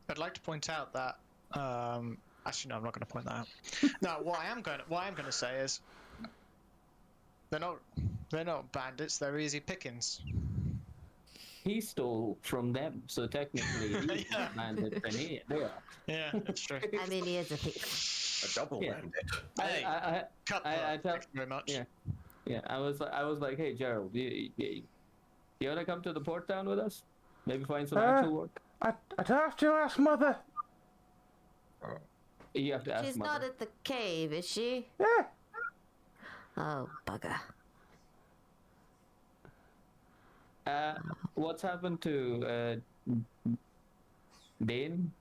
I'd like to point out that. Actually, no, I'm not going to point that out. No, what I am going to say is, they're not bandits. They're easy pickings. He stole from them, so technically he's Yeah. a bandit than they are. Yeah, that's true. I mean, he is a thief. A double Yeah. bandit. Hey, cut I that. tell- Thank you very much. Yeah. I was like, hey Gerald, you wanna come to the port town with us? Maybe find some actual work. I'd have to ask Mother. You have to ask She's Mother. not at the cave, is she? Yeah. Oh, bugger. What's happened to Dane?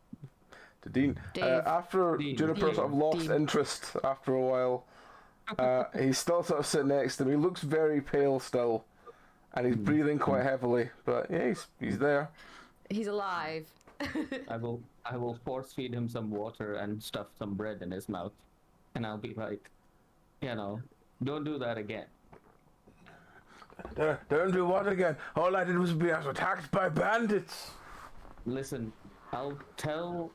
To Dean. Dave. After Dean. Juniper sort of lost Dean. interest after a while, he's still sort of sitting next to me. He looks very pale still, and he's breathing quite heavily. But yeah, he's there. He's alive. I will force feed him some water and stuff some bread in his mouth, and I'll be like, don't do that again. Don't do what again? All I did was be attacked by bandits. Listen, I'll tell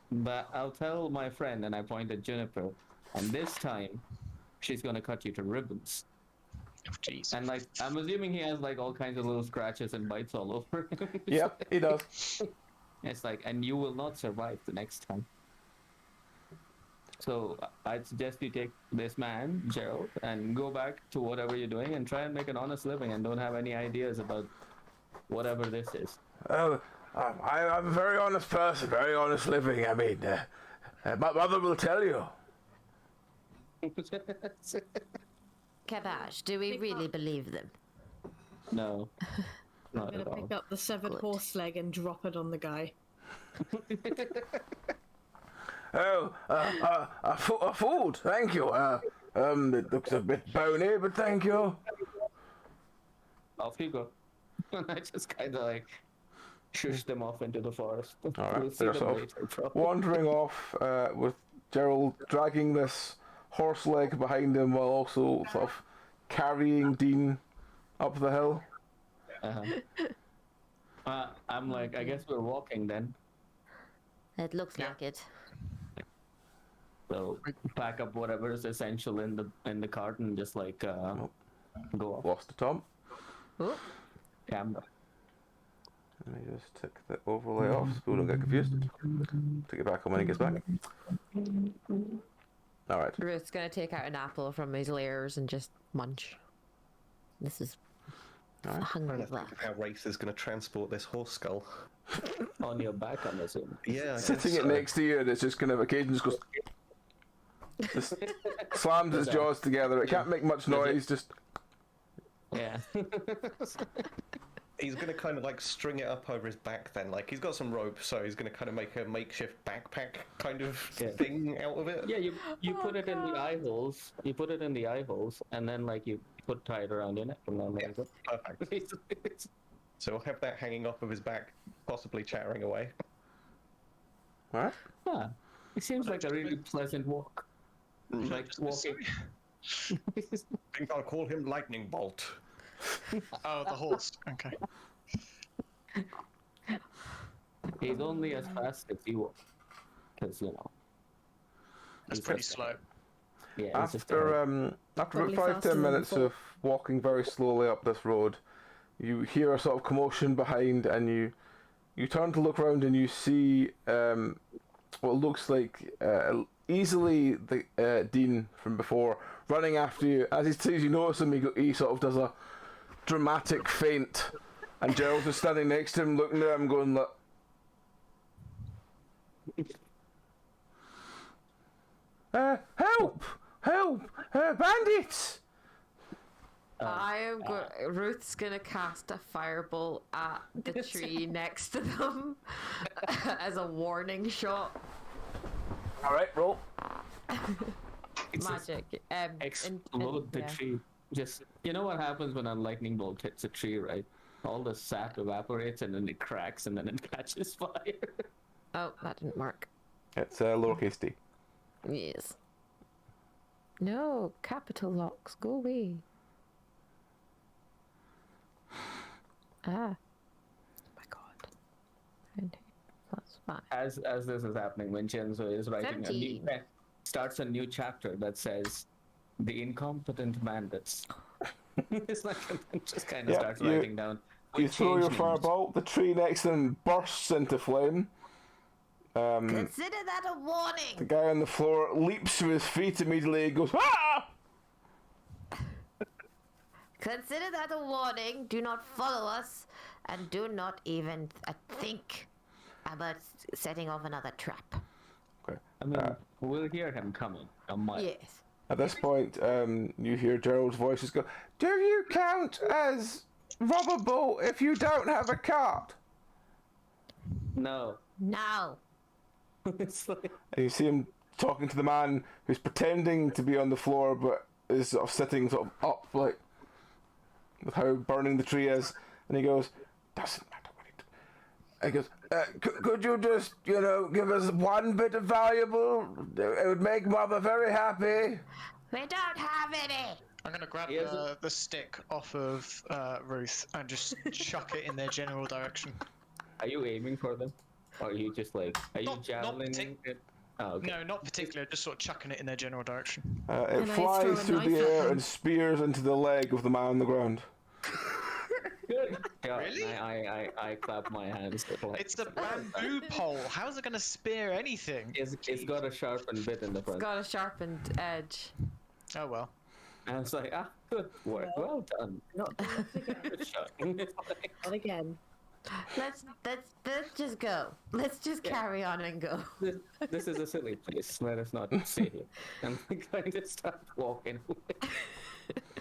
my friend, and I point at Juniper, and this time, she's gonna cut you to ribbons. Oh, jeez. And like, I'm assuming he has like all kinds of little scratches and bites all over him. Yep, he does. It's like, and you will not survive the next time. So I'd suggest you take this man, Gerald, and go back to whatever you're doing and try and make an honest living and don't have any ideas about whatever this is. Oh, I'm a very honest person, very honest living. I mean, my mother will tell you. Cabbage, do we really believe them? No, I'm not gonna at all. pick up the severed Good. horse leg and drop it on the guy. Oh, a food, thank you. It looks a bit bony, but thank you. Off you go. And I just kind of like shush them off into the forest. All right, We'll see they're them sort of later, probably. wandering off with Gerald dragging this horse leg behind him while also sort of carrying Dean up the hill. I'm like, I guess we're walking then. It looks like it. So pack up whatever is essential in the cart and just like go off Lost to Tom. Oh, camera. Let me just take the overlay off so people don't get confused. Take it back on when he gets back. Alright. Ruth's gonna take out an apple from his layers and just munch. This is Alright. hungry Think luck. of how Wraith is going to transport this horse skull. On your back, I'm assuming. Yeah, I Sitting guess it so. next to you, and it's just kind of occasionally just goes. Just slams its jaws together. It can't make much noise, just. Yeah. He's going to kind of like string it up over his back then. Like he's got some rope, so he's going to kind of make a makeshift backpack kind of Yeah. thing out of it. Yeah, you put it in the eye holes. You put it in the eye holes, and then like you tie it around your neck, and then there you Perfect. So we'll have that hanging off of his back, possibly chattering away. Alright. Ah, it seems like a really pleasant walk. Like walking. I think I'll call him Lightning Bolt. Oh, the horse. Okay. He's only as fast as you are. Because, you know. That's he's pretty just slow. ahead. Yeah, he's just ahead. After Probably about faster 5-10 than minutes before. of walking very slowly up this road, you hear a sort of commotion behind, and you turn to look around and you see what looks like easily the Dean from before running after you. As he sees you notice him, he sort of does a dramatic feint, and Gerald's just standing next to him, looking at him, going like, "Help! Help! Bandits!" Ruth's gonna cast a firebolt at the tree next to them as a warning shot. All right, roll. It's just Magic. explode the yeah. tree. Just, you know what happens when a lightning bolt hits a tree, right? All the sap evaporates and then it cracks and then it catches fire. Oh, that didn't work. It's lowercase d. Yes. No, capital locks. Go away. Ah. Oh my god. And that's fine. As this is happening, Vincenzo is writing 17. starts a new chapter that says the incompetent bandits. It's like just kind of Yeah, starts you- writing down. You We throw your change names. firebolt, the tree next to them bursts into flame. Consider that a The warning. guy on the floor leaps to his feet immediately and goes, "Ah!" Consider that a warning. Do not follow us, and do not even think about setting off another trap. Okay. I mean, we'll hear him coming a mile. Yes. At this point, you hear Gerald's voice just go, "Do you count as robbable if you don't have a cart?" No. Now. It's like, And you see him talking to the man who's pretending to be on the floor but is sort of sitting sort of up, like, with how burning the tree is. And he goes, "Doesn't matter what he does." And he goes, could you just, give us one bit of valuable? It would make Mother very happy." We don't have any. I'm gonna grab He has the stick off of Ruth and just chuck it in their general direction. are you aiming for them? Or are you just like, are you Not javelining it? Oh, okay. No, not particular. Just sort of chucking it in their general direction. It Can I throw flies a through the knife at air them? and spears into the leg of the man on the ground. Good. Yeah, Really? I clap my hands. Like, It's a bamboo pole. How is it gonna spear anything? it's got a sharpened bit in the front. Got a sharpened edge. Oh well. And it's like, good work, well done. Not Good shot. It's like, not again. Let's just go. Let's just carry on and go. this is a silly place. Let us not stay here. And we kind of start walking away.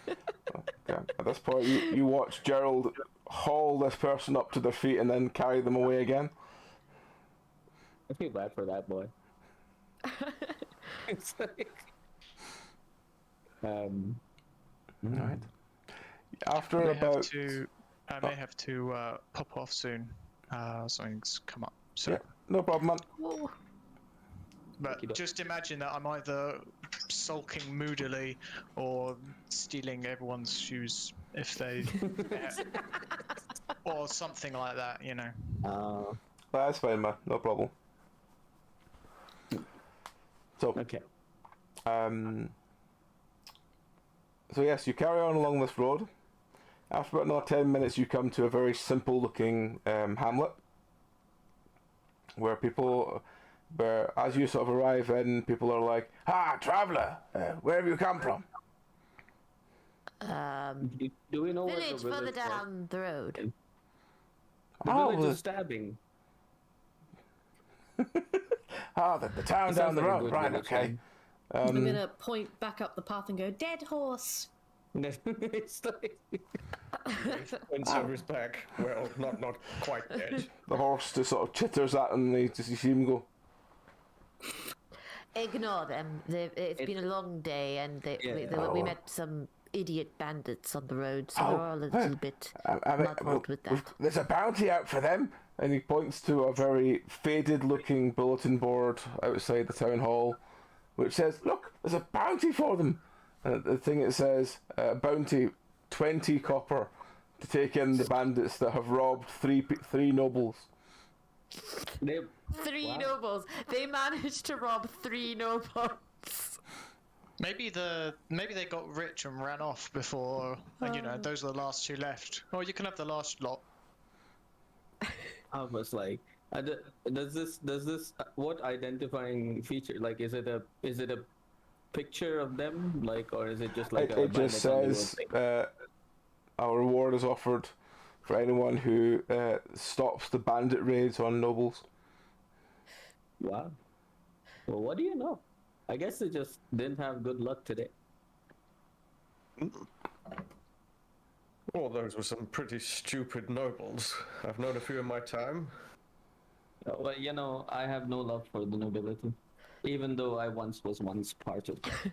Okay. At this point, you watch Gerald haul this person up to their feet and then carry them away again. I feel bad for that boy. It's like, Alright. After about... I may have to pop off soon. Something's come up. So, Yeah, no problem, man. but Okey-doke. just imagine that I'm either sulking moodily or stealing everyone's shoes if they, or something like that. You know. That's fine, man. No problem. So, okay. so yes, you carry on along this road. After about another 10 minutes, you come to a very simple-looking hamlet, where as you sort of arrive in, people are like, "Ah, traveller, where have you come from?" Do we know where Village the further village was? down the road. The Oh, village the- of stabbing. The town It down sounds the like a road, good right, village okay. name. I'm gonna point back up the path and go, "Dead horse." It's like, When Silver's back, well, not quite dead. The horse just sort of chitters at him, and you see him go, Ignore them. It's been a long day, and Yeah. we met some idiot bandits on the road, so Oh, we're all a little bit I mean, muddled with that. there's a bounty out for them, and he points to a very faded-looking bulletin board outside the town hall, which says, "Look, there's a bounty for them." And the thing it says, "Bounty, 20 copper to take in the bandits that have robbed three nobles." They, Three Wow. nobles. They managed to rob 3 nobles. Maybe they got rich and ran off before, and those are the last 2 left. Or you can have the last lot. I was like, does this what identifying feature? Like, is it a picture of them, like, or is it just like It just bandits on the road says, thing? "Our reward is offered for anyone who stops the bandit raids on nobles." Wow. Well, what do you know? I guess they just didn't have good luck today. Well, those were some pretty stupid nobles. I've known a few in my time. Well, I have no love for the nobility, even though I was once part of it.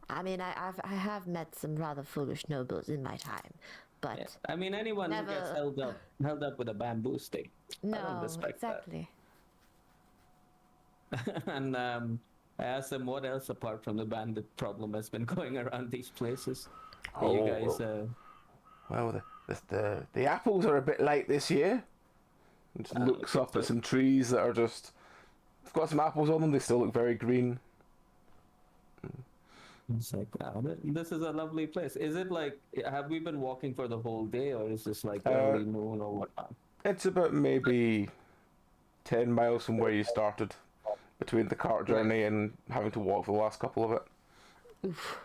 I mean, I have met some rather foolish nobles in my time, but Yeah. I mean, anyone who gets Never- held up with a bamboo stick, I don't no, respect exactly. that. And I asked them what else apart from the bandit problem has been going around these places. You guys, Well, the apples are a bit late this year. And just looks up at some trees that are just. They've got some apples on them. They still look very green. it's like, wow, this is a lovely place. Is it like, have we been walking for the whole day, or is this like early noon or whatnot? It's about maybe 10 miles from where you started, between the cart journey and having to walk for the last couple of it.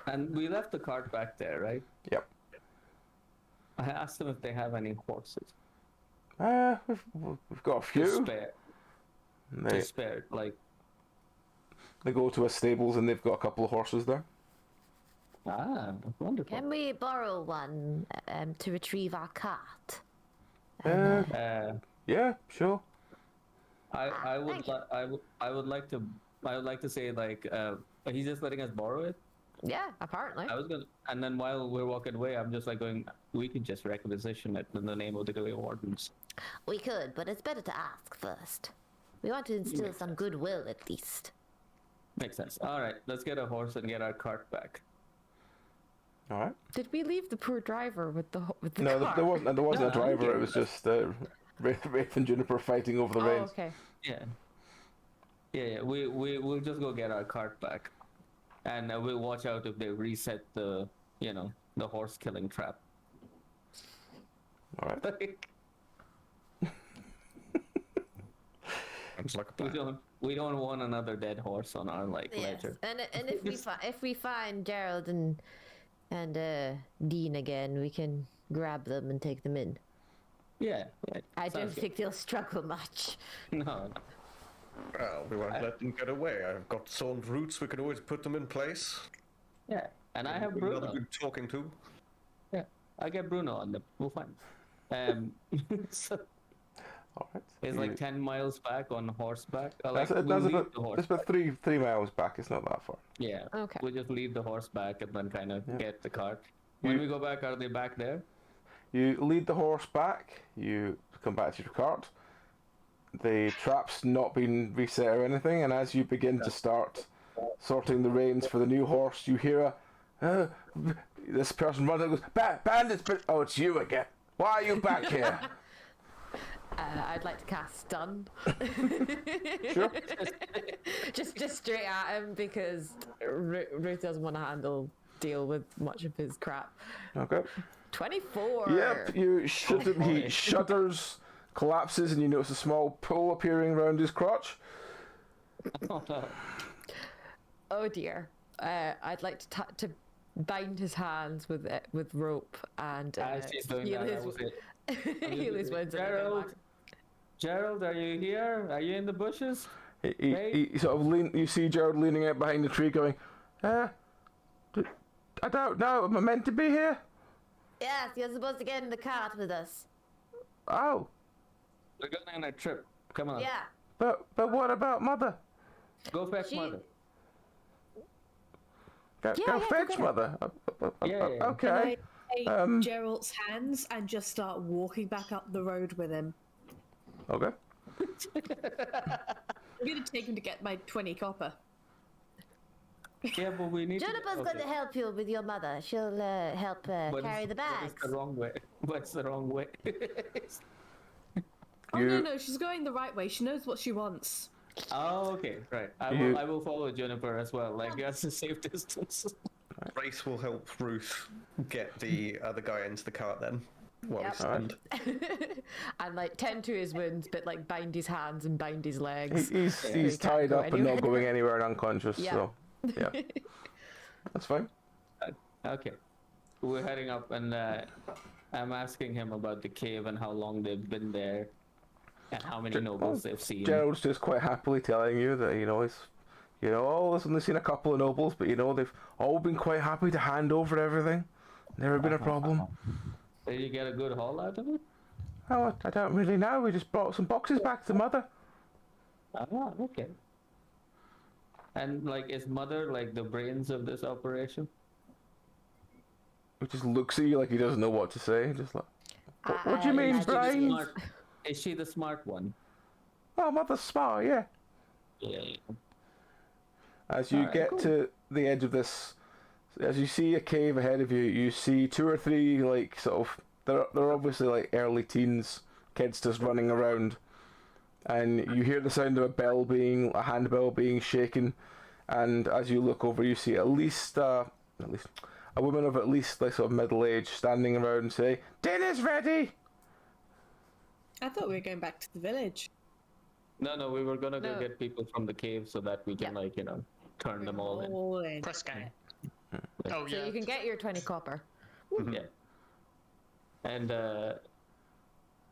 And we left the cart back there, right? Yep. I asked them if they have any horses. We've got a To few. spare. They, To spare. Like, they go to a stables and they've got a couple of horses there. wonderful. Can we borrow one to retrieve our cart? Yeah, sure. I Thank you. would like to say, like, he's just letting us borrow it. Yeah, apparently. I was gonna, and then while we're walking away, I'm just like going, we can just requisition it in the name of the Grey Wardens. We could, but it's better to ask first. We want to instill some goodwill at least. Makes sense. All right, let's get a horse and get our cart back. All right. Did we leave the poor driver with the No, car? there wasn't a No, I'm driver. It good. was just Wraith and Juniper fighting over the Oh, reins. okay. Yeah. We'll just go get our cart back, and we'll watch out if they reset the horse killing trap. All right. Sounds like a plan. We don't want another dead horse on our ledger. And if we find Gerald and Dean again, we can grab them and take them in. Yeah. I don't sounds good. think they'll struggle much. No. Well, we won't let them get away. I've got sawned roots. We can always put them in place. Yeah, and I have Another Bruno. good talking to. Yeah, I get Bruno on them. We'll find. So All right. it's like 10 miles back on horseback. That's We'll leave about, the horse it's about back. three miles back. It's not that far. Yeah. Okay. We'll just leave the horse back and then kind of get the cart. When we go back, are they back there? You lead the horse back. You come back to your cart. The trap's not been reset or anything, and as you begin to start sorting the reins for the new horse, you hear this person runs and goes, "Bandits! Oh, it's you again. Why are you back here?" I'd like to cast stun. Sure. just straight at him because Ruth doesn't want to deal with much of his crap. Okay. 24. Yep. You shoot him. He shudders, collapses, and you notice a small pool appearing around his crotch. Oh, no. Oh dear. I'd like to bind his hands with rope and As she's doing heal that, I his will say, heal his wounds. and get him back. Gerald, are you here? Are you in the bushes? He sort of you see Gerald leaning out behind the tree going, I don't know, am I meant to be here? Yes, you're supposed to get in the cart with us. Oh, We're going on a trip. Come on. Yeah. but what about Mother? Go fetch She- Mother. Go yeah, fetch, go mother. Yeah. Okay. And I take Gerald's hands and just start walking back up the road with him. Okay. I'm gonna take him to get my 20 copper. Yeah, but we need Juniper's to... going to help you with your mother. She'll help carry the bags. What's the wrong way? What's the wrong way? Oh no, she's going the right way. She knows what she wants. Oh, okay, right. I will follow Juniper as well. Like, that's a safe distance. Race will help Ruth get the other guy into the cart then. While we stand. And like tend to his wounds, but like bind his hands and bind his legs. He's tied up and not going anywhere and unconscious. Yeah. So yeah, that's fine. Okay, we're heading up, and I'm asking him about the cave and how long they've been there, and how many nobles they've seen. Gerald's just quite happily telling you that he's only seen a couple of nobles, but they've all been quite happy to hand over everything. Never been a problem. Did you get a good haul out of it? Oh, I don't really know. We just brought some boxes back to Mother. Ah, okay. And like, is Mother like the brains of this operation? He just looks at you like he doesn't know what to say. Just like, what do you mean, brains? Is she the smart one? Oh, Mother's smart, yeah. Yeah. As you get to the edge of this, as you see a cave ahead of you, you see 2 or 3 like sort of they're obviously like early teens, kids just running around, and you hear the sound of a handbell being shaken, and as you look over, you see at least a woman of at least like sort of middle age standing around and say, "Dinner's ready." I thought we were going back to the village. No, we were gonna go get people from the cave so that we can turn them all in. Press game. Oh So yeah. you can get your 20 copper. Yeah. And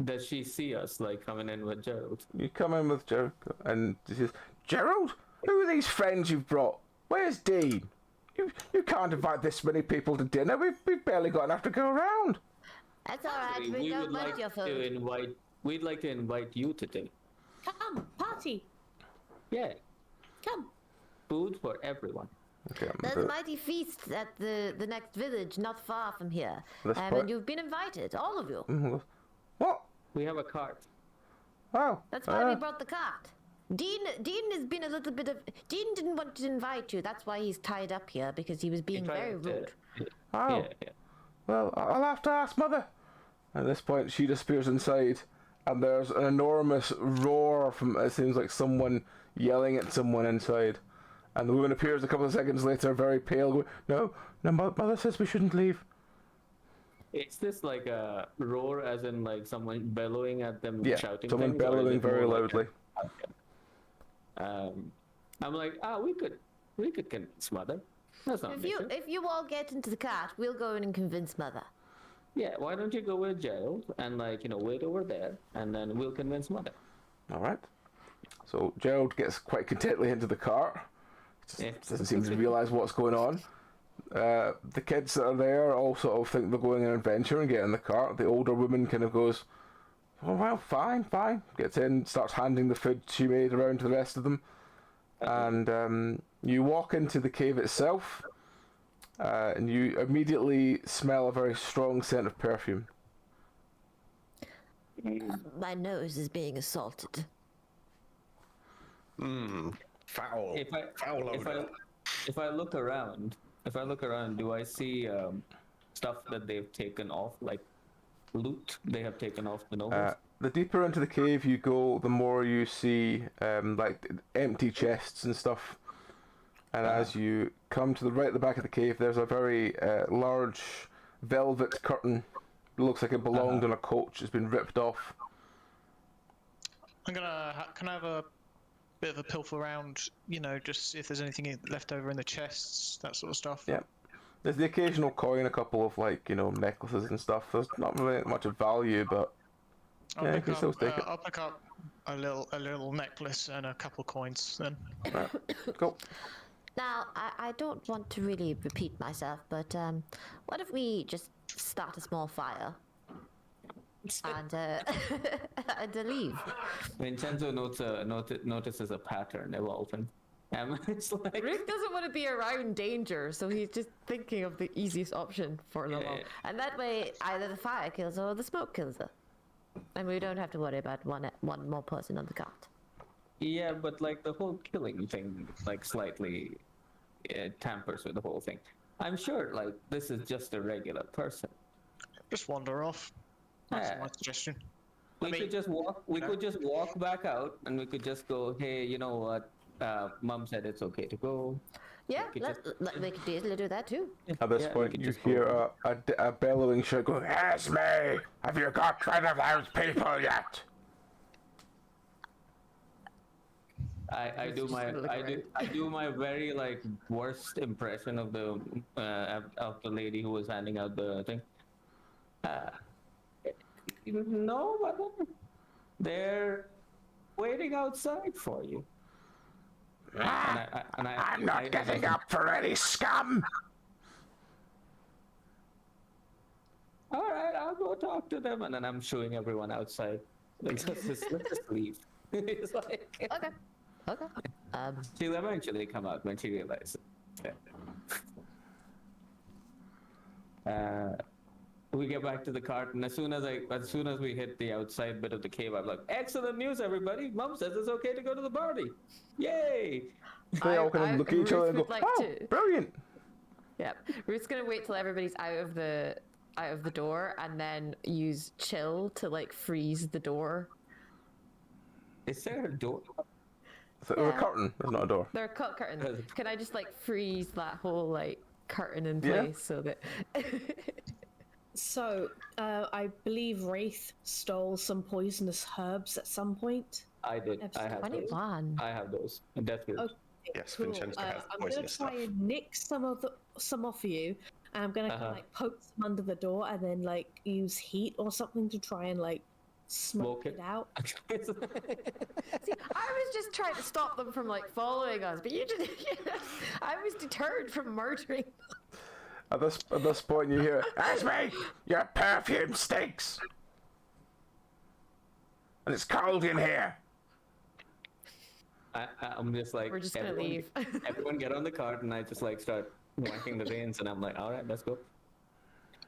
does she see us like coming in with Gerald? You come in with Gerald, and she says, "Gerald, who are these friends you've brought? Where's Dean? You can't invite this many people to dinner. We've barely got enough to go around." That's all right. We We don't would want like your to food. We'd like to invite you to dinner. Come, party. Yeah, Come. food for everyone. Okay, There's a mighty feast at the next village not far from here. This And part- you've been invited, all of you. What? We have a cart. Oh. That's why we brought the cart. Dean has been a little bit of... Dean didn't want to invite you. That's why he's tied up here, because he was being very rude. Oh. Yeah. Well, I'll have to ask Mother. At this point, she disappears inside, and there's an enormous roar from, it seems like someone yelling at someone inside. And the woman appears a couple of seconds later, very pale, going, No, Mother says we shouldn't leave. Is this like a roar, as in like someone bellowing at them, Yeah, shouting someone things, or is bellowing it very more like loudly. I'm like, we could convince Mother. That's not an issue. If you all get into the cart, we'll go in and convince Mother. Yeah, why don't you go with Gerald and wait over there, and then we'll convince Mother. All right. So Gerald gets quite contentedly into the cart. Doesn't seem to realise what's going on. The kids that are there all sort of think they're going on an adventure and get in the cart. The older woman kind of goes, "Oh well, fine." Gets in, starts handing the food she made around to the rest of them. And you walk into the cave itself, and you immediately smell a very strong scent of perfume. My nose is being assaulted. Foul. Foul odor. If I look around, do I see stuff that they've taken off, like loot they have taken off the nobles? The deeper into the cave you go, the more you see like empty chests and stuff. And as you come to the right at the back of the cave, there's a very large velvet curtain. It looks like it belonged on a coach. It's been ripped off. Can I have a bit of a pilfer around? Just see if there's anything left over in the chests, that sort of stuff. Yeah. There's the occasional coin, a couple of necklaces and stuff. There's not really much of value, but yeah, you can still take it. I'll pick up a little necklace and a couple coins then. Right. Go. Now, I don't want to really repeat myself, but what if we just start a small fire and leave? Vincenzo notices a pattern evolving. And it's like, Ruth doesn't want to be around danger, so he's just thinking of the easiest option for them all. And that way, either the fire kills her or the smoke kills her. And we don't have to worry about one more person on the cart. yeah, but like the whole killing thing, like slightly tampers with the whole thing. I'm sure, like, this is just a regular person. Just wander off. That's Yeah. my suggestion. We could just walk. We could just walk back out, and we could just go. Hey, you know what? Mom said it's okay to go. Yeah, We could we could easily do that too. At this Yeah, we point, could you just go. hear a bellowing shout going, Esme! Have you got rid of those people yet? I do my very like worst impression of the lady who was handing out the thing. No, mother. They're waiting outside for you. I'm not getting up for any scum! All right, I'll go talk to them, and then I'm shooing everyone outside. Let's just leave. It's like Okay. she'll eventually come out when she realizes. We get back to the cart, and as soon as we hit the outside bit of the cave, I'm like, "Excellent news, everybody! Mom says it's okay to go to the party! Yay!" They all kind of look at each Ruth other and go, would like oh, to- brilliant! Yep. Ruth's gonna wait till everybody's out of the door and then use chill to like freeze the door. Is there a door? So there's a curtain, there's not a door. There are cut curtains. Can I just like freeze that whole like curtain in Yeah. place so that So, I believe Wraith stole some poisonous herbs at some point. I did. I have those. 21. I have those. Death Grips. Okay, Yes, cool. Vincenzo has the I'm gonna poisonous try stuff. and nick some off you, and I'm gonna Uh-huh. like poke some under the door, and then like use heat or something to try and like smoke Smoke it it. out. See, I was just trying to stop them from like following us, but you just I was deterred from murdering. At this point, you hear, Esme, your perfume stinks! And it's cold in here! I'm just like, We're just gonna leave. Everyone get on the cart, and I just like start whacking the reins, and I'm like, all right, let's go.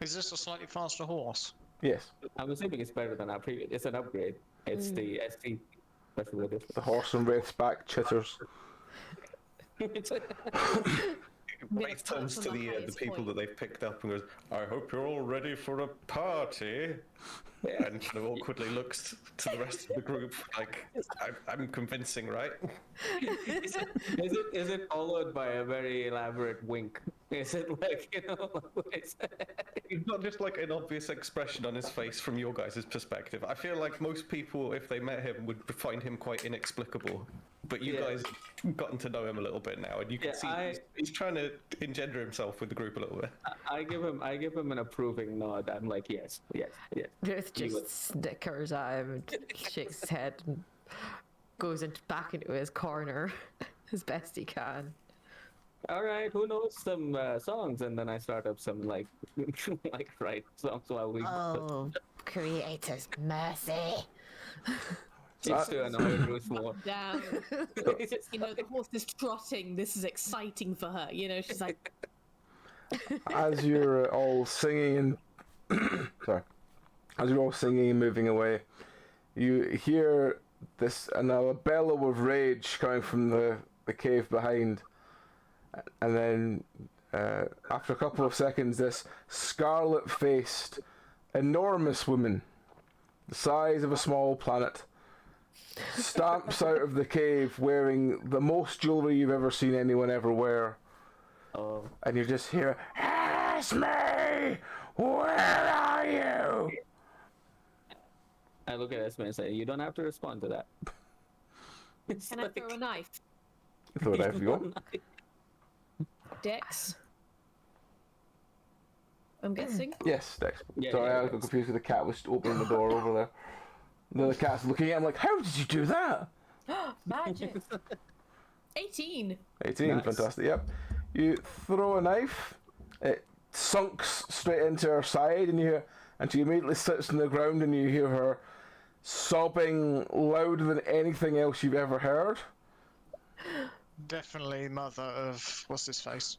Is this a slightly faster horse? Yes, I'm assuming it's better than our previous. It's an upgrade. It's the ST. That's what it the horse on Wraith's back chitters. is. Wraith turns to from the the highest people point. that they've picked up and goes, I hope you're all ready for a party. And kind of awkwardly looks to the rest of the group like, I'm convincing, right? Is it followed by a very elaborate wink? Is it like, you know, it's Not just like an obvious expression on his face from your guys' perspective. I feel like most people, if they met him, would find him quite inexplicable. But you Yeah. guys have gotten to know him a little bit now, and you can Yeah, see he's trying to engender himself with the group a little bit. I give him an approving nod. I'm like, yes. Ruth He would. just snickers at him and shakes his head and goes back into his corner as best he can. All right, who knows some songs? And then I start up some like like write songs while we Oh, creator's mercy. seems to annoy Ruth more. Down. You know, the horse is trotting. This is exciting for her. You know, she's like, As you're all singing and sorry, as you're all singing and moving away, you hear this another bellow of rage coming from the cave behind, and then after a couple of seconds, this scarlet-faced, enormous woman, the size of a small planet, stamps out of the cave wearing the most jewelry you've ever seen anyone ever wear. Oh, And you just hear, Esme, where are you? I look at Esme and say, you don't have to respond to that. It's "Can I throw a knife?" Throw it out if you want. Dex. I'm guessing. Yes, Dex. Yeah, Sorry, yeah, I got Dex. confused with the cat was opening the door over there. The other cat's looking at him like, how did you do that? Magic. 18. 18, Nice. fantastic, yep. You throw a knife, it sunks straight into her side, and she immediately sits on the ground, and you hear her sobbing louder than anything else you've ever heard. Definitely mother of what's his face?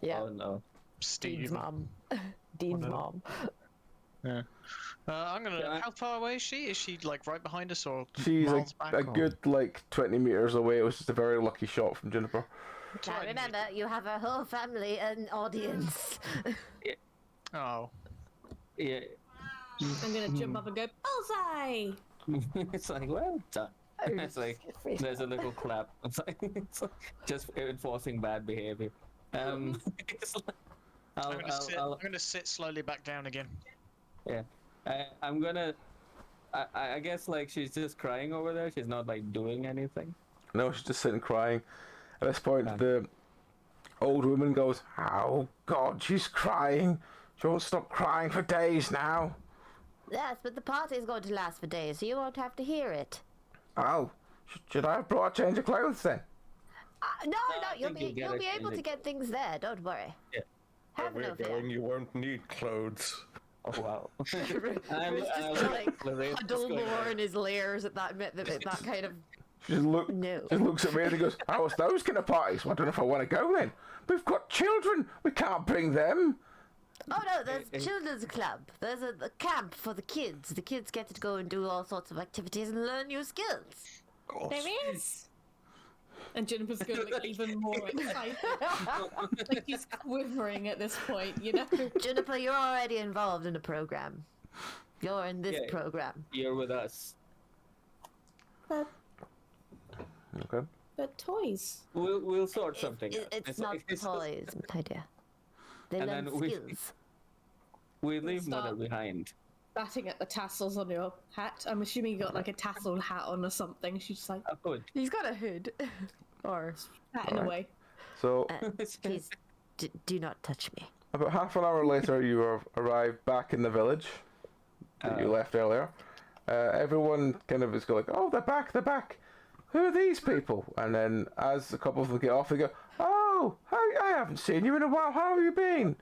Yeah, Oh no. Dean's Steve. mom. Dean's Whatever. mom. Yeah. I'm gonna. Can I- How far away is she? Is she like right behind us or She's miles back? a or... good like 20 meters away. It was just a very lucky shot from Juniper. Now 20. remember, you have a whole family and audience. Oh. Yeah. I'm gonna jump up and go, bullseye! It's like, well done. It's like there's a little clap. It's like just enforcing bad behavior. It's like, I'm gonna sit slowly back down again. yeah. I'm gonna. I guess like she's just crying over there. She's not like doing anything. No, she's just sitting crying. At this point, Okay. the old woman goes, "Oh God, she's crying. She won't stop crying for days now." Yes, but the party is going to last for days, so you won't have to hear it. Oh, should I have brought a change of clothes then? No, I you'll think be you'll get you'll it be able in to the- get things there. Don't worry. Yeah. Have Where no we're fear. going, you won't need clothes. Oh wow. Rick's just gonna like huddle more in his layers at that kind of. She just No. looks at me and he goes, "Oh, it's those kind of parties. Well, I don't know if I want to go then. We've got children. We can't bring them." Oh no, there's children's club. There's a camp for the kids. The kids get to go and do all sorts of activities and learn new skills. There is! And Juniper's going to look even more excited. Like she's quivering at this point, you know? Juniper, you're already involved in a program. You're in this Yeah. program. You're with us. But, Okay. but toys. We'll sort something out. It's not like- toys, my dear. They And learn then we- skills. We leave Stop. mother behind. Batting at the tassels on your hat. I'm assuming you got like a tasseled hat on or something. She's just like Oh, good. He's got a hood. Or patting away. So Please, do not touch me. about half an hour later, you arrive back in the village that you left earlier. Everyone kind of is going like, "Oh, they're back, they're back. Who are these people?" And then as a couple of them get off, they go, "Oh, I haven't seen you in a while. How have you been?"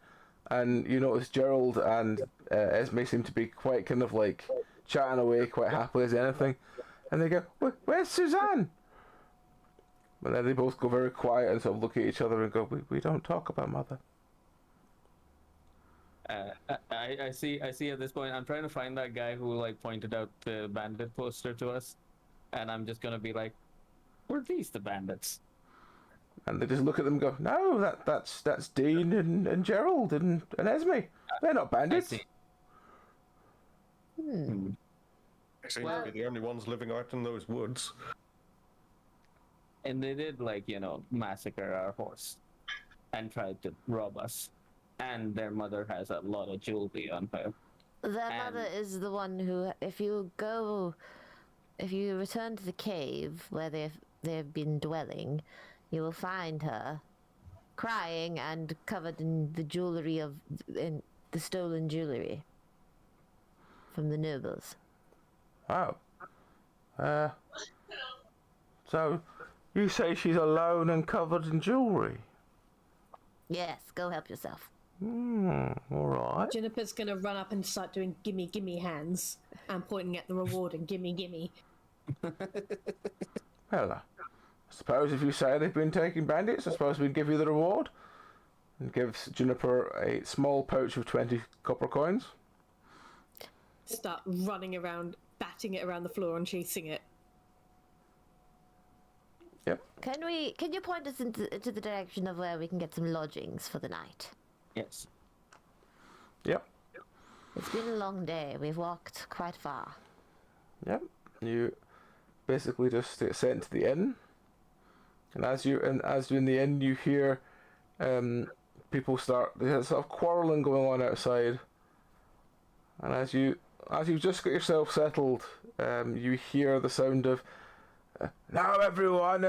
And you notice Gerald and Esme seem to be quite kind of like chatting away quite happily as anything. And they go, "Where's Suzanne?" And then they both go very quiet and sort of look at each other and go, we don't talk about mother. I see at this point I'm trying to find that guy who like pointed out the bandit poster to us, and I'm just gonna be like, were these the bandits? And they just look at them and go, "No, that's Dean and Gerald and Esme. They're not I bandits." see. They seem to be the only ones living out in those woods. And they did like, massacre our horse and tried to rob us. And their mother has a lot of jewelry on her. Their And- mother is the one who, if you return to the cave where they've been dwelling, you will find her crying and covered in the jewelry in the stolen jewelry from the nobles. Oh. So you say she's alone and covered in jewelry? Yes, go help yourself. All right. Juniper's gonna run up and start doing gimme gimme hands and pointing at the reward and gimme gimme. Well, I suppose if you say they've been taking bandits, I suppose we'd give you the reward. And gives Juniper a small pouch of 20 copper coins. Start running around, batting it around the floor and chasing it. Yep. Can you point us into the direction of where we can get some lodgings for the night? Yes. Yep. It's been a long day. We've walked quite far. Yep. You basically just get sent to the inn. And as you're in the inn, you hear people there's sort of quarreling going on outside. And as you've just got yourself settled, you hear the sound of, "Now everyone,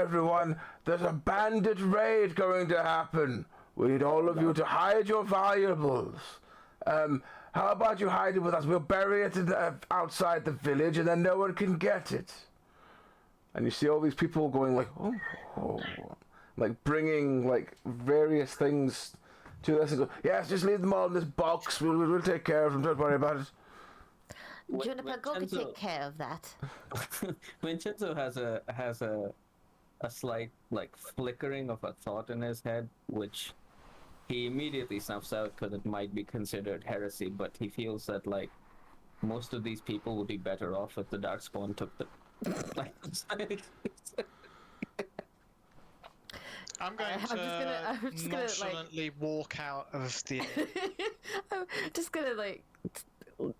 there's a bandit raid going to happen. We need all of you to hide your valuables. How about you hide it with us? We'll bury it outside the village and then no one can get it." And you see all these people going like, oh, like bringing like various things to this and go, "Yes, just leave them all in this box. We'll take care of them. Don't worry about it." Juniper, go and take care of that. Vincenzo has a a slight like flickering of a thought in his head, which he immediately snuffs out because it might be considered heresy. But he feels that like most of these people would be better off if the Darkspawn took them. Like, I'm going I'm to just gonna, like- nonchalantly walk out of the. I'm just gonna like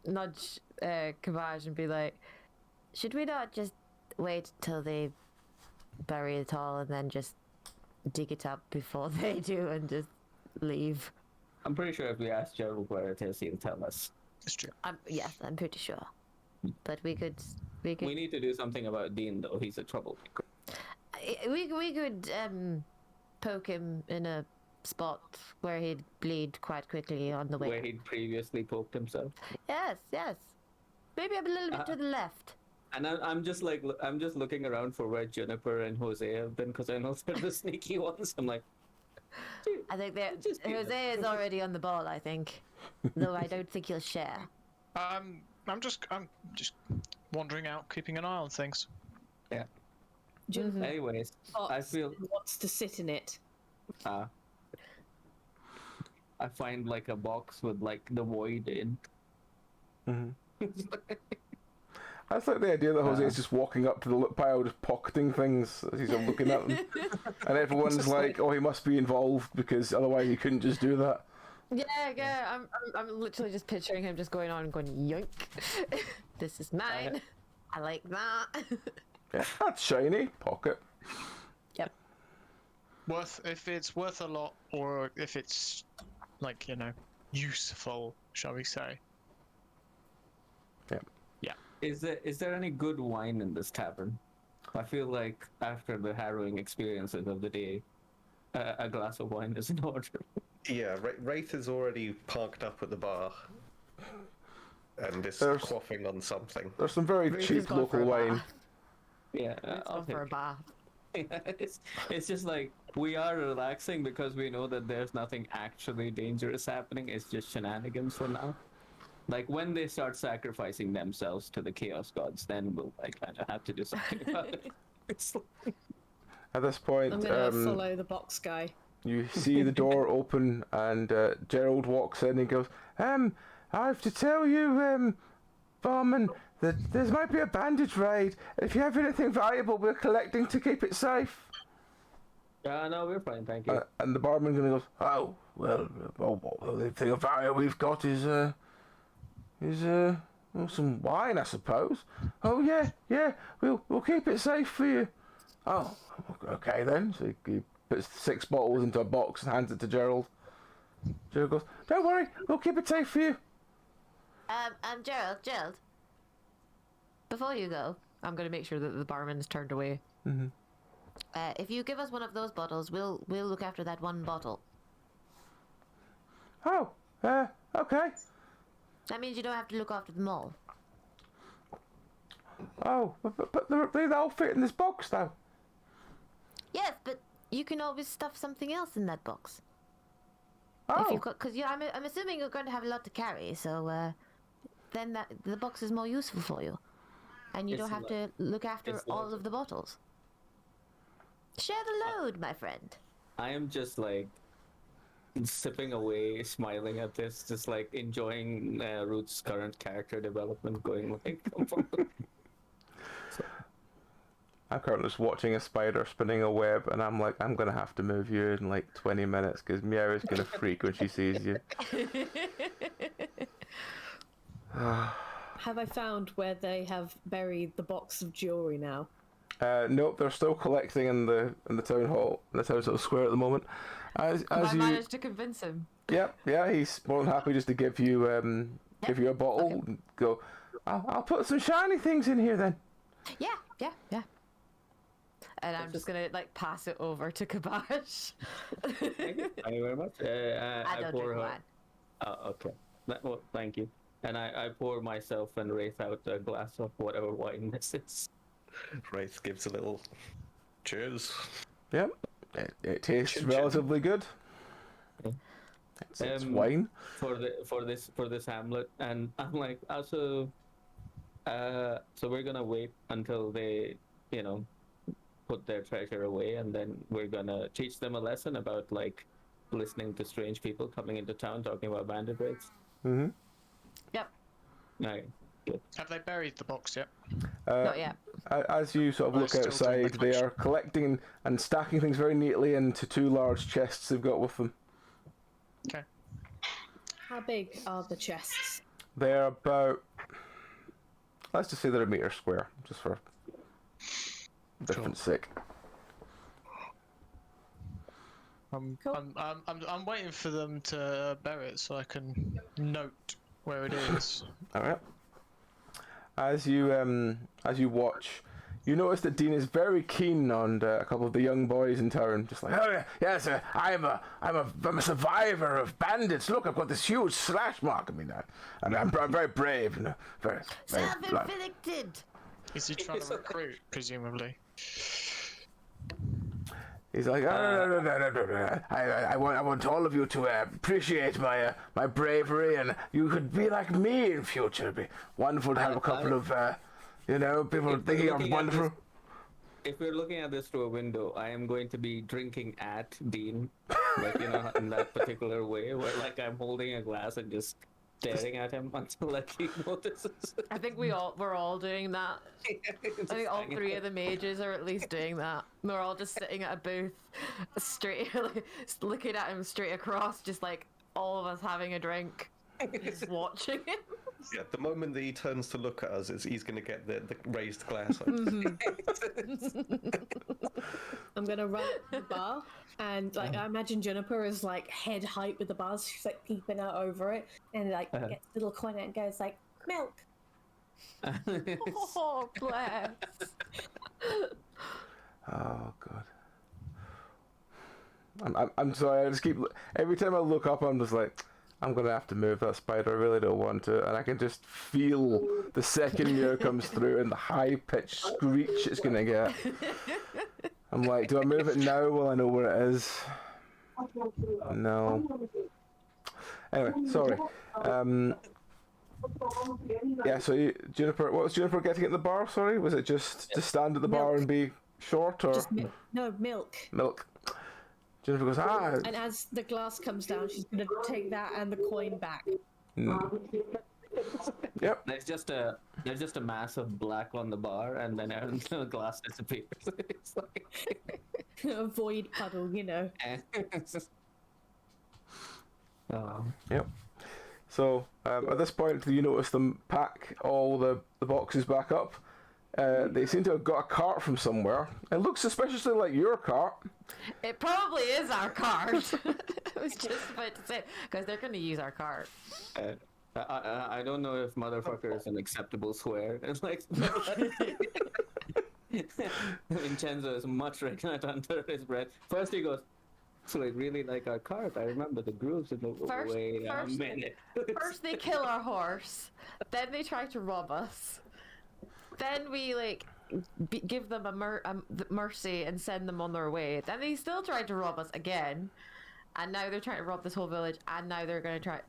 nudge Kabaj and be like, Should we not just wait till they bury it all and then just dig it up before they do and just leave? I'm pretty sure if we ask Gerald where it is, he'll tell us. It's true. Yes, I'm pretty sure. But we could We need to do something about Dean, though. He's a troublemaker. we could poke him in a spot where he'd bleed quite quickly on the way. Where he'd previously poked himself. Yes. Maybe a little bit to the left. And I'm just looking around for where Juniper and Jose have been, because I know they're the sneaky ones. I'm like, dude, I think that just be Jose is already on the ball, I think. Though I don't think he'll share. I'm just wandering out, keeping an eye on things. Juniper anyways, I feel wants to sit in it. I find like a box with like the void in. I just like the idea that Jose is just walking up to the pile, just pocketing things as he's looking at them, and everyone's like, "Oh, he must be involved because otherwise he couldn't just do that." yeah. I'm literally just picturing him just going on and going yoink. This is mine. I like that. Yeah, that's shiny pocket. Yep. If it's worth a lot, or if it's like useful, shall we say? Is there any good wine in this tavern? I feel like after the harrowing experiences of the day, a glass of wine is in order. Yeah, Wraith is already parked up at the bar and is There's- quaffing on something. There's some very Ruth has cheap gone for local a wine. bath. Yeah, It's I'll gone for a take bath. it. It's just like we are relaxing because we know that there's nothing actually dangerous happening. It's just shenanigans for now. Like when they start sacrificing themselves to the chaos gods, then we'll like kind of have to do something about it. It's like, At this point, I'm gonna follow the box guy. you see the door open and Gerald walks in and goes, I have to tell you, barman, that there might be a bandage raid. If you have anything valuable, we're collecting to keep it safe." no, we're fine, thank you. And the barman goes, "Oh, well, the only thing of value we've got is well, some wine, I suppose." "Oh yeah, we'll keep it safe for you." "Oh, okay then." So he puts 6 bottles into a box and hands it to Gerald. Gerald goes, "Don't worry, we'll keep it safe for you." Gerald. Before you go, I'm gonna make sure that the barman's turned away. if you give us one of those bottles, we'll look after that one bottle. "Oh, okay. That means you don't have to look after them all. Oh, but they all fit in this box though." Yes, but you can always stuff something else in that box. "Oh, If you've got, because I'm assuming you're going to have a lot to carry, so then the box is more useful for you, and you It's don't have to look after it's all like- of the bottles. Share the load, my friend." I am just like sipping away, smiling at this, just like enjoying Ruth's current character development, going like. I'm currently just watching a spider spinning a web, and I'm like, I'm gonna have to move you in like 20 minutes because Meow is gonna freak when she sees you. Have I found where they have buried the box of jewelry now? Nope, they're still collecting in the town hall, in the town sort of square at the moment. As I you, managed to convince him. yeah, he's more than happy just to give you a bottle. Okay. And go, I'll put some shiny things in here then. Yeah. And I'm just gonna like pass it over to Kabash. Thank you very much. I don't pour drink her. wine. Oh, okay. Well, thank you. And I pour myself and Wraith out a glass of whatever wine this is. Wraith gives a little cheers. Yep, it tastes Chin chin. relatively good. Yeah. It's wine. for this hamlet, and I'm like, also, so we're gonna wait until they, put their treasure away, and then we're gonna teach them a lesson about like listening to strange people coming into town talking about bandit raids. Mm-hmm. Yep. Okay, good. Have they buried the box yet? Not yet. As you sort of Are look they still doing the outside, they are collecting and stacking things very neatly into 2 large chests they've got with them. Okay. How big are the chests? They're about, let's just say they're a metre square, just for difference sake. Cool. I'm waiting for them to bury it so I can note where it is. All right. As you watch, you notice that Dean is very keen on a couple of the young boys in town. Just like, oh yeah, yes, I'm a survivor of bandits. Look, I've got this huge slash mark. I'm very brave, very Self-inflicted. Is he trying to recruit, presumably? He's like, no. I want all of you to appreciate my bravery, and you could be like me in future. It'd be wonderful to have a couple of, people thinking I'm wonderful. If we're looking at this through a window, I am going to be drinking at Dean, like in that particular way, where like I'm holding a glass and just staring at him until like he notices. I think we're all doing that. I think all 3 of the mages are at least doing that. We're all just sitting at a booth, straight, looking at him straight across, just like all of us having a drink, just watching him. Yeah, the moment that he turns to look at us, he's going to get the raised glass. I'm gonna run up to the bar, and like I imagine Juniper is like head height with the bars. She's like peeping out over it, and like gets a little coin out and goes like, milk. Oh, bless. Oh god. I'm sorry. I just keep every time I look up, I'm just like, I'm gonna have to move that spider. I really don't want to, and I can just feel the second mirror comes through and the high-pitched screech it's gonna get. I'm like, do I move it now while I know where it is? No. Anyway, sorry. Yeah. So Juniper, what was Juniper getting at the bar? Sorry, was it just to stand at the bar and be short, or No, milk. milk? Jennifer goes, And as the glass comes down, she's gonna take that and the coin back. Yep. There's just a mass of black on the bar, and then the glass disappears. It's like A void puddle, Oh. Yep. So at this point, you notice them pack all the boxes back up. They seem to have got a cart from somewhere. It looks suspiciously like your cart. It probably is our cart. I was just about to say, because they're going to use our cart. I don't know if motherfucker is an acceptable swear. It's like Vincenzo is muttering that under his breath. First he goes, so they really like our cart. I remember the grooves in the wait a minute. First they kill our horse, then they try to rob us. Then we give them a mercy and send them on their way. Then they still tried to rob us again, and now they're trying to rob this whole village. And now they're gonna try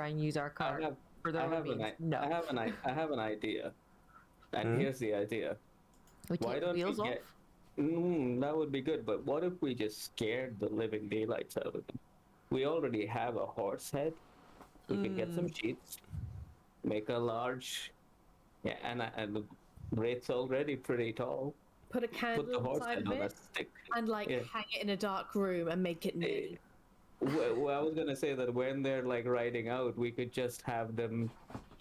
and use our cart for their own means. No. I have an idea, and here's the idea. We take the wheels off. That would be good, but what if we just scared the living daylights out of them? We already have a horse head. We can get some sheets, make a large. Yeah, and the wraith's already pretty tall. Put a candle inside of it, and hang it in a dark room and make it new. Well, I was gonna say that when they're riding out, we could just have them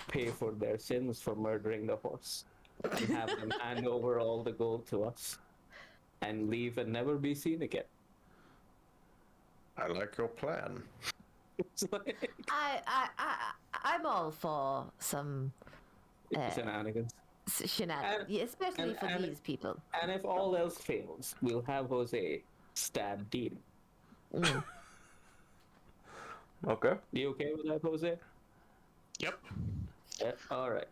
pay for their sins for murdering the horse, and have them hand over all the gold to us, and leave and never be seen again. I like your plan. I'm all for some shenanigans. Shenanigans, especially for these people. And if all else fails, we'll have Jose stab Dean. Okay. You okay with that, Jose? Yep. Yeah, all right.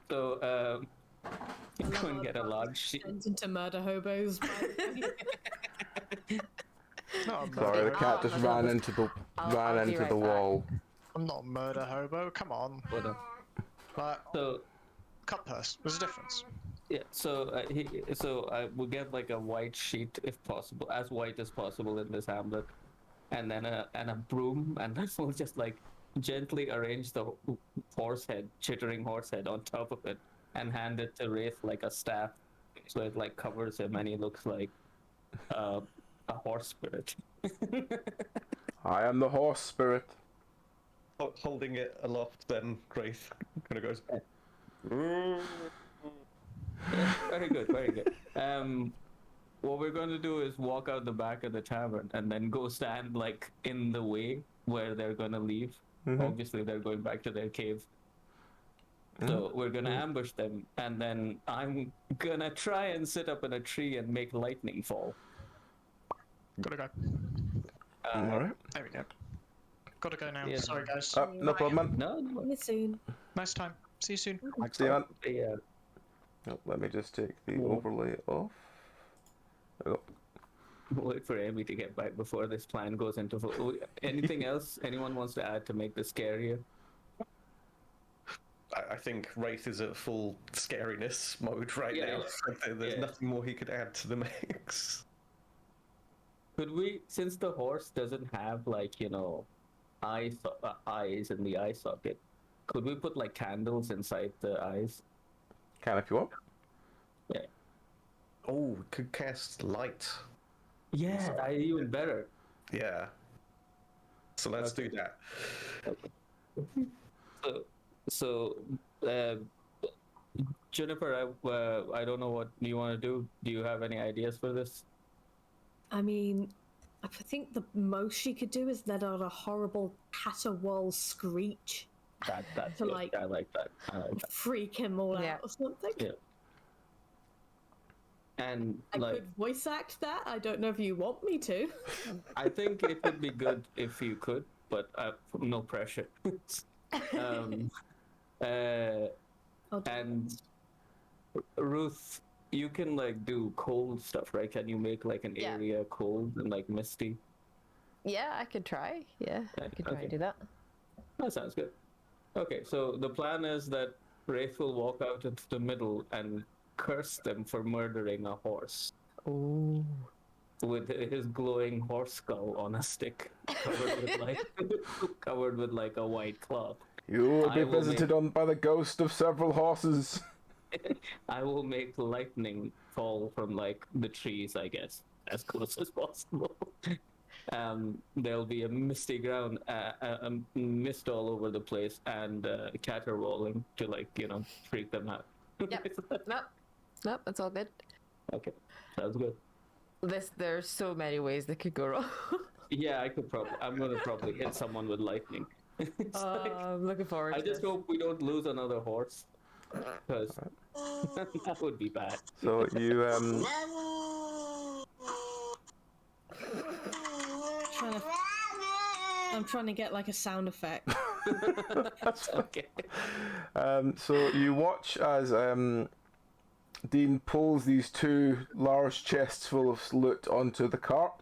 So, you go and get a large sheet. Turns into murder hobos. Sorry, the cat just ran into the wall. I'm not a murder hobo. Come on. Whatever. But So, cut purse. There's a difference. Yeah, so I will get like a white sheet if possible, as white as possible in this hamlet, and then a broom, and then we'll just like gently arrange the chittering horse head on top of it, and hand it to Wraith like a staff, so it like covers him, and he looks like a horse spirit. I am the horse spirit. Holding it aloft, then Grace kind of goes. Yeah, very good, very good. What we're going to do is walk out the back of the tavern and then go stand like in the way where they're going to leave. Obviously, they're going back to their cave. So we're going to ambush them, and then I'm going to try and sit up in a tree and make lightning fall. Gotta go. All right. There we go. Gotta go now. Yeah. Sorry, guys. No problem, man. No. See you soon. Nice time. See you soon. See you, man. Yeah. Oh, let me just take the overlay off. There we go. Wait for Amy to get back before this plan goes into full. Anything else anyone wants to add to make this scarier? I think Wraith is at full scariness mode right Yeah, now. yeah. So there's Yeah. nothing more he could add to the mix. Could we, since the horse doesn't have like, eyes in the eye socket, could we put like candles inside the eyes? Can if you want. Yeah. Oh, we could cast light. Yeah, even better. Yeah. So let's do that. So, Juniper, I don't know what you want to do. Do you have any ideas for this? I mean, I think the most she could do is let out a horrible caterwaul screech That's To, good. like- I like that. freak him all Yeah. out or something. Yeah. And I like, could voice act that. I don't know if you want me to. I think it would be good if you could, but no pressure. I'll do And Ruth, you can like do cold stuff, right? Can you make like an Yeah. area cold and like misty? Yeah, I could try. Yeah, I could try Okay. to do that. That sounds good. Okay, so the plan is that Wraith will walk out into the middle and curse them for murdering a horse Ooh. with his glowing horse skull on a stick, covered with like a white cloth. You will I be will visited on by the ghost of several horses. I will make lightning fall from like the trees, I guess, as close as possible. There'll be a misty ground, a mist all over the place, and caterwauling to freak them out. Yep. Nope, that's all good. Okay, sounds good. There's so many ways that could go wrong. Yeah, I'm gonna probably hit someone with lightning. It's like- I'm looking forward I to just this. hope we don't lose another horse, because that would be bad. So you I'm trying to get like a sound effect. Okay. So you watch as Dean pulls these two large chests full of loot onto the cart,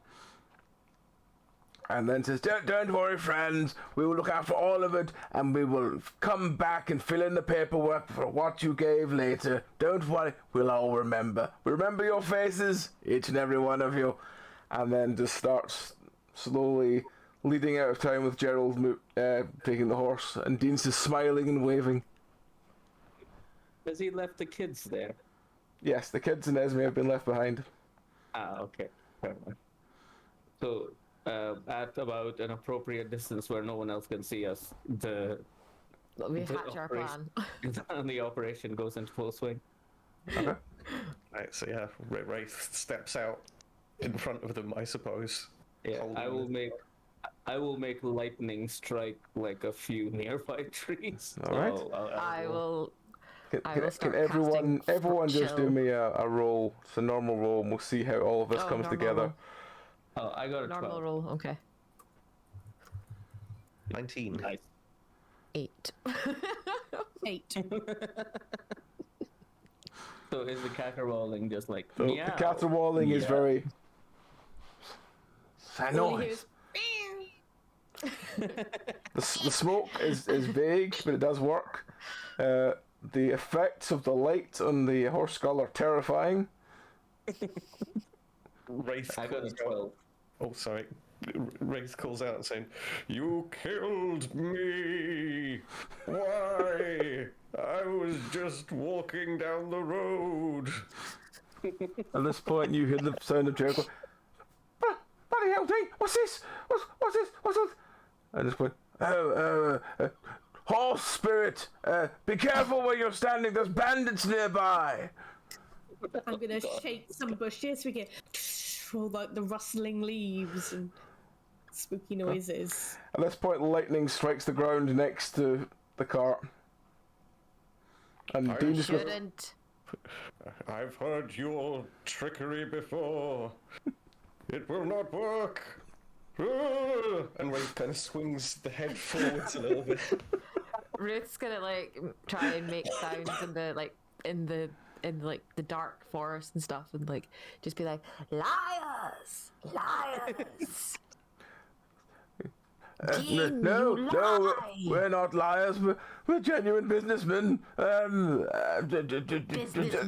and then says, "Don't worry, friends. We will look after all of it, and we will come back and fill in the paperwork for what you gave later. Don't worry. We'll all remember. We remember your faces, each and every one of you." And then just starts slowly leading out of town with Gerald taking the horse, and Dean's just smiling and waving. Has he left the kids there? Yes, the kids and Esme have been left behind. Ah, okay. Fair enough. So, at about an appropriate distance where no one else can see us, We hatch our operation- plan. the operation goes into full swing. Okay. Right, so yeah, Wraith steps out in front of them, I suppose. Yeah, Holding I will make lightning strike like a few nearby trees. All right. So I will. Can, I can, will can start everyone casting everyone just do chill. me a roll? It's a normal roll, and we'll see how all of this Oh, comes normal together. roll. Oh, I got a Normal 12. roll. Okay. 19. Nice. 8. 8. So is the caterwauling just like So meow? the caterwauling is Yeah. very. That All you hear noise. is, The smoke is vague, but it does work. the effects of the light on the horse skull are terrifying. Wraith I got a calls out. 12. Oh, sorry. Wraith calls out saying, "You killed me! Why? I was just walking down the road." At this point, you hear the sound of Jericho. Bloody hell, Dean! What's this? What's this? What's this? At this point, horse spirit, be careful where you're standing. There's bandits nearby. I'm gonna shake some bushes. We get all like the rustling leaves and spooky noises. At this point, lightning strikes the ground next to the cart, and Dean just goes, Shouldn't. "I've heard your trickery before. It will not work." And Wraith kind of swings the head forwards a little bit. Ruth's gonna like try and make sounds in the dark forest and stuff, and like just be like, liars, liars. Dean, no, you no, lie. we're not liars. We're genuine businessmen.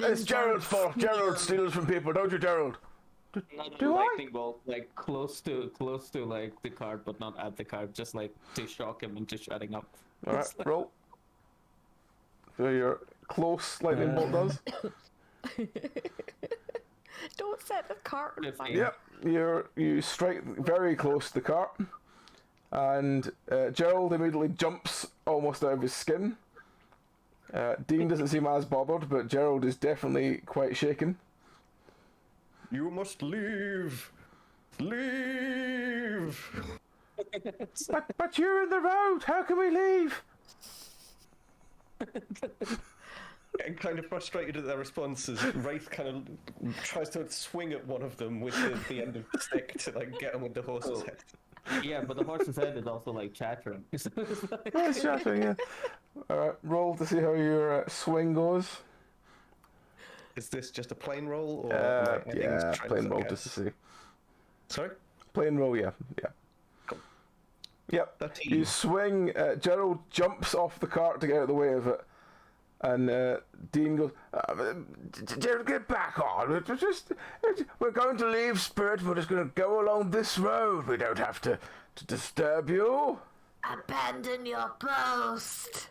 It's Gerald's fault. Gerald steals from people, don't you, Gerald? Not Do a I? lightning bolt, like close to like the cart, but not at the cart, just like to shock him into shutting up. All right, roll. So your close lightning bolt does. Don't set the cart on fire. Yep, you strike very close to the cart, and Gerald immediately jumps almost out of his skin. Dean doesn't seem as bothered, but Gerald is definitely quite shaken. "You must leave. Leave." But you're in the road. How can we leave? Getting kind of frustrated at their responses, Wraith kind of tries to swing at one of them with the end of the stick to like get him with the horse's head. Yeah, but the horse's head is also like chattering. So it's like- Oh, it's chattering, yeah. Alright, roll to see how your swing goes. Is this just a plain roll, or am I adding Yeah, strength, plain I roll guess? just to see. Sorry? Plain roll, yeah. Cool. Yep. 13. You swing, Gerald jumps off the cart to get out of the way of it. And Dean goes, Gerald, get back on. We're going to leave, Spirit. We're just going to go along this road. We don't have to disturb you. Abandon your post.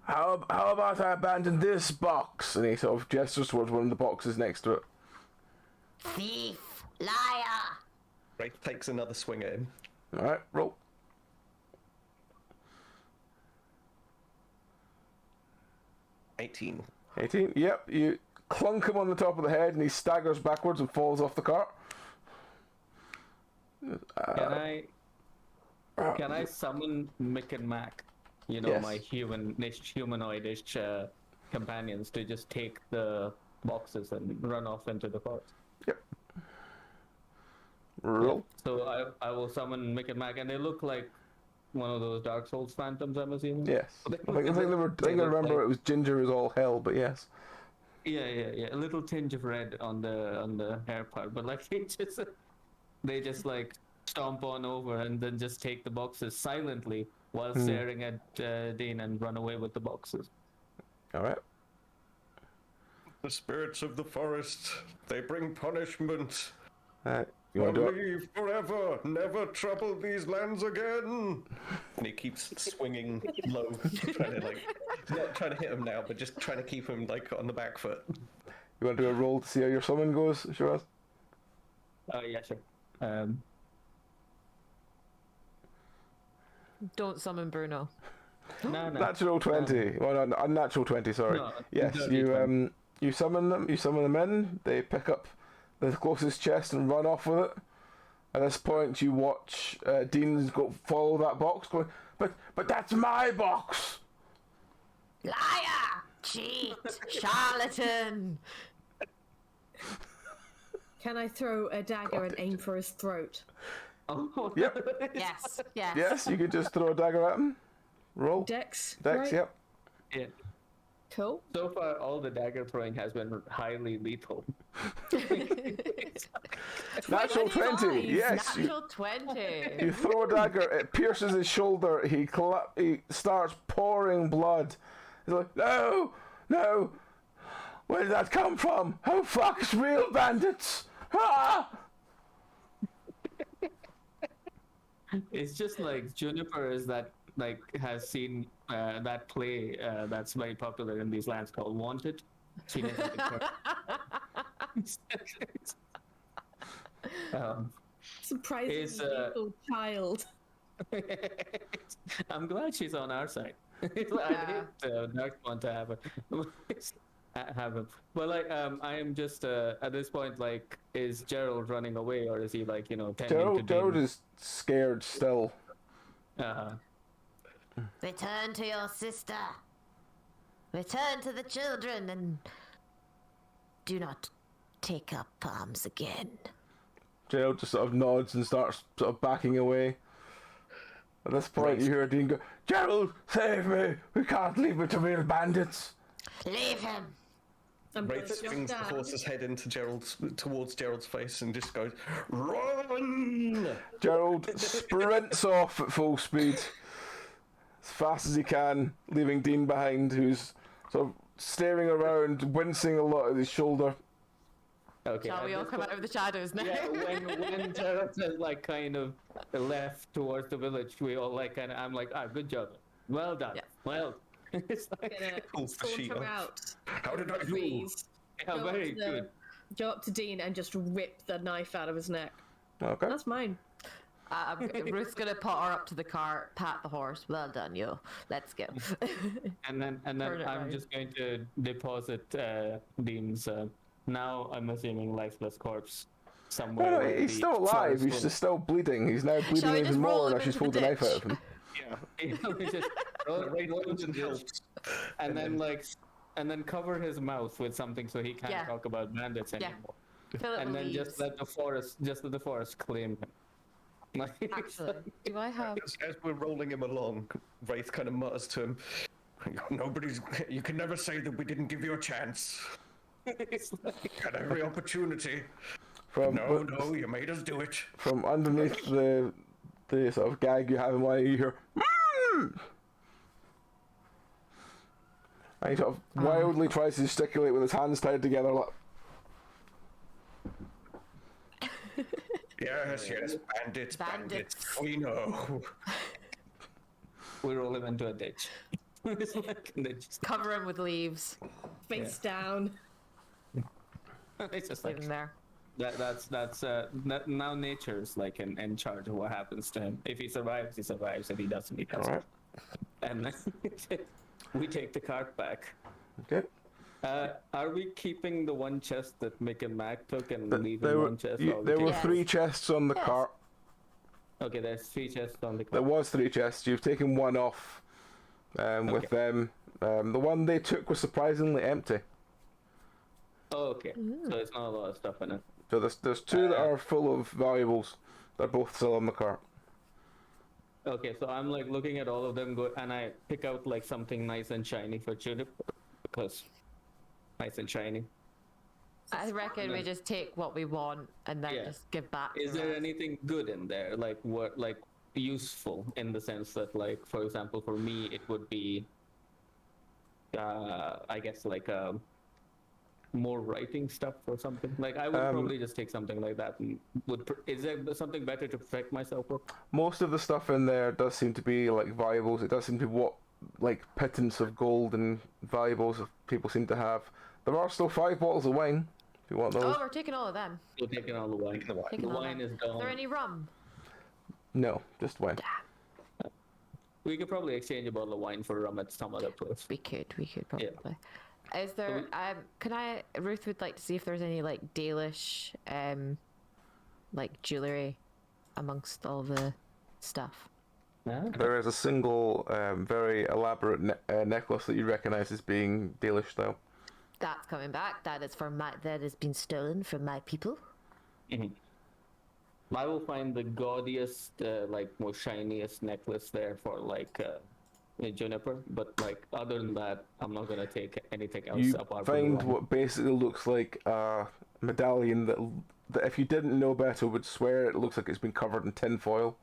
How about I abandon this box? And he sort of gestures towards one of the boxes next to it. Thief. Liar. Wraith takes another swing at him. Alright, roll. 18. 18, yep, you clunk him on the top of the head and he staggers backwards and falls off the cart. Can I summon Mick and Mac? You know, Yes. my humanoidish companions to just take the boxes and run off into the forest. Yep. Roll. So I will summon Mick and Mac, and they look like one of those Dark Souls phantoms, I'm assuming. Yes. I think I remember it was ginger as all hell, but yes. Yeah. A little tinge of red on the hair part, but like they just like stomp on over and then just take the boxes silently while staring at Dean and run away with the boxes. Alright. The spirits of the forest, they bring punishment. You want to do it? Leave forever, never trouble these lands again. And he keeps swinging low, trying to like, not trying to hit him now, but just trying to keep him like on the back foot. You want to do a roll to see how your summon goes, Shiraz? Yeah, sure. Don't summon Bruno. No. Natural 20. Well, no, unnatural 20, sorry. No, Yes, dirty you 20. you summon them in, they pick up the closest chest and run off with it. At this point, you watch Dean follow that box, going, but that's my box! Liar. Cheat. Charlatan. Can I throw a dagger and aim for his throat? Oh, Yep. Yes. Yes. Yes, you could just throw a dagger at him. Roll. Dex? Dex, right? yep. Yeah. Cool. So far, all the dagger throwing has been highly lethal. Natural 20. 25. Yes. Natural 20. You throw a dagger. It pierces his shoulder. He starts pouring blood. He's like, no, no. Where did that come from? Oh fuck! It's real bandits. Ah! It's just like Juniper is that like has seen that play that's very popular in these lands called Wanted. She knows Surprisingly Is, lethal child. I'm glad she's on our side. I'd hate Darkmon to have him. But like, I am just at this point like, is Gerald running away or is he like tending to Gerald Dean? is scared still. Return to your sister. Return to the children and do not take up arms again. Gerald just sort of nods and starts sort of backing away. At this point, you hear Dean go, Gerald, save me! We can't leave it to real bandits! Leave him! I'm going Wraith to jump swings the down. horse's head towards Gerald's face and just goes, run! Gerald sprints off at full speed, as fast as he can, leaving Dean behind, who's sort of staring around, wincing a lot at his shoulder. Okay. Shall we all come out of the shadows now? Yeah, when Gerald has like kind of left towards the village, we all like I'm like, good job, well done, Yeah. well. It's like, Gonna Pulls the sheet saunter off. out. How did I do? Freeze. yeah, Go up very to the- good. Go up to Dean and just rip the knife out of his neck. Okay. That's mine. Ruth's gonna put her up to the car, pat the horse. Well done, yo. Let's go. And then Turn it I'm right. just going to deposit Dean's now I'm assuming lifeless corpse somewhere. No, where he's the still alive, forest he's will- just still bleeding. He's now bleeding Shall we even just roll more him now she's into pulled the the knife out ditch? of him. We just roll into the ditch, and then cover his mouth with something so he can't Yeah. talk about bandits Yeah. anymore. Fill it And with then leaves. just let the forest claim him. Like, it's Actually, do I have? As we're rolling him along, Wraith kind of mutters to him, you can never say that we didn't give you a chance. it's like, Had every opportunity. From No, you made us do it. from underneath the sort of gag you have in one ear, you hear, "Mm!" And he sort of wildly tries to gesticulate with his hands tied together like, Yes, bandits. Bandits. We know. we roll him into a ditch. It's like, and they just, Cover him with leaves. Face down. it's just Leave like him there. now nature's like in charge of what happens to him. If he survives, he survives. If he doesn't, he doesn't. alright, And then we take the cart back. okay. Are we keeping the one chest that Mick and Mac took and leaving There were, one chest? you, or we there were take- 3 chests on the Yes. cart. Okay, there's 3 chests on the There cart. was 3 chests. You've taken one off with them. The one they took was surprisingly empty. Oh, okay. So it's not a lot of stuff in it. So there's 2 that are full of valuables. They're both still on the cart. Okay, so I'm like looking at all of them, and I pick out like something nice and shiny for Juniper because nice and shiny. I reckon we just take what we want and then Yeah. just give back. Is the there rest. anything good in there, like what, like useful in the sense that, like, for example, for me it would be, I guess like more writing stuff or something. Like I would probably just take something like that. And is there something better to protect myself with? Most of the stuff in there does seem to be like valuables. It does seem to be what like pittance of gold and valuables that people seem to have. There are still 5 bottles of wine if you want those. Oh, we're taking all of them. We're taking all the wine. Taking The all wine them. is gone. Is there any rum? No, just wine. We could probably exchange a bottle of wine for rum at some other place. We could probably. Is there? Ruth would like to see if there's any like Dalish, like jewelry, amongst all the stuff. Yeah. There is a single, very elaborate necklace that you recognise as being Dalish style. That's coming back. That is that has been stolen from my people. I will find the gaudiest, like most shiniest necklace there for like Juniper, but like other than that, I'm not gonna take anything else You apart from find the wine. what basically looks like a medallion that that if you didn't know better would swear it looks like it's been covered in tin foil,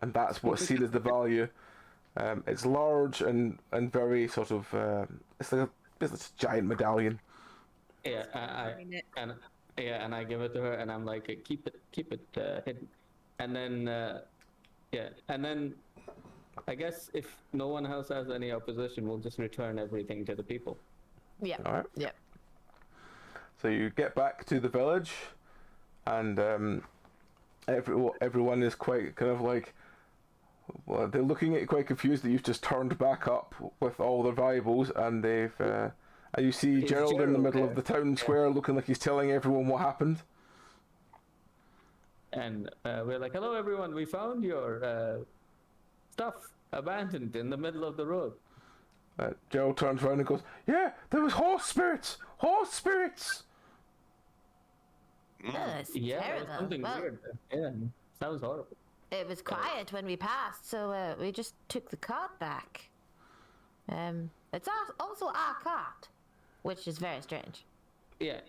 and that's what's seen as the value. It's large and very sort of it's like it's a giant medallion. Yeah, and I give it to her, and I'm like, keep it hidden, and then and then I guess if no one else has any opposition, we'll just return everything to the people. Yeah. All right. Yeah. So you get back to the village, and everyone is quite kind of like, well, they're looking at you quite confused that you've just turned back up with all the valuables, and they've and you see Is Gerald in the Gerald middle there? of the town square, looking like he's telling everyone what happened. And we're like, hello everyone, we found your stuff abandoned in the middle of the road. Gerald turns around and goes, "Yeah, there was horse spirits! Horse spirits!" Oh, that's Yeah, there was terrible. something Well, weird there. Yeah, sounds horrible. it was quiet when we passed, so we just took the cart back. It's also our cart, which is very strange. Yeah.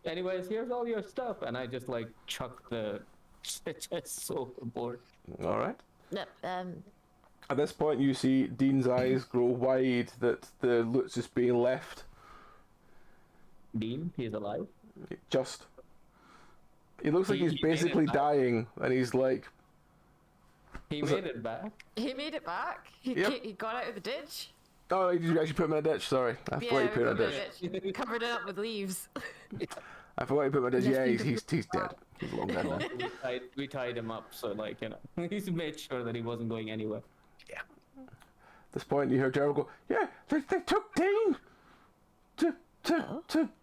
Anyways, here's all your stuff, and I just like chuck the chest overboard. All right. No, At this point, you see Dean's eyes grow wide that the loot's just being left. Dean, he's alive. Just. He looks like He he's made basically it back. dying, and he's like, He Was made it back. He made it back. Yep. He got out of the ditch. "Oh, you actually put him in a ditch. Sorry, I forgot you Yeah, put him in a we ditch. ditch. Covered it up with leaves. I forgot you put him in a ditch. Yeah, he's dead. He's long dead now." We tied him up, so like, you know, he's made sure that he wasn't going anywhere. At this point, you hear Gerald go, "Yeah, they took Dean to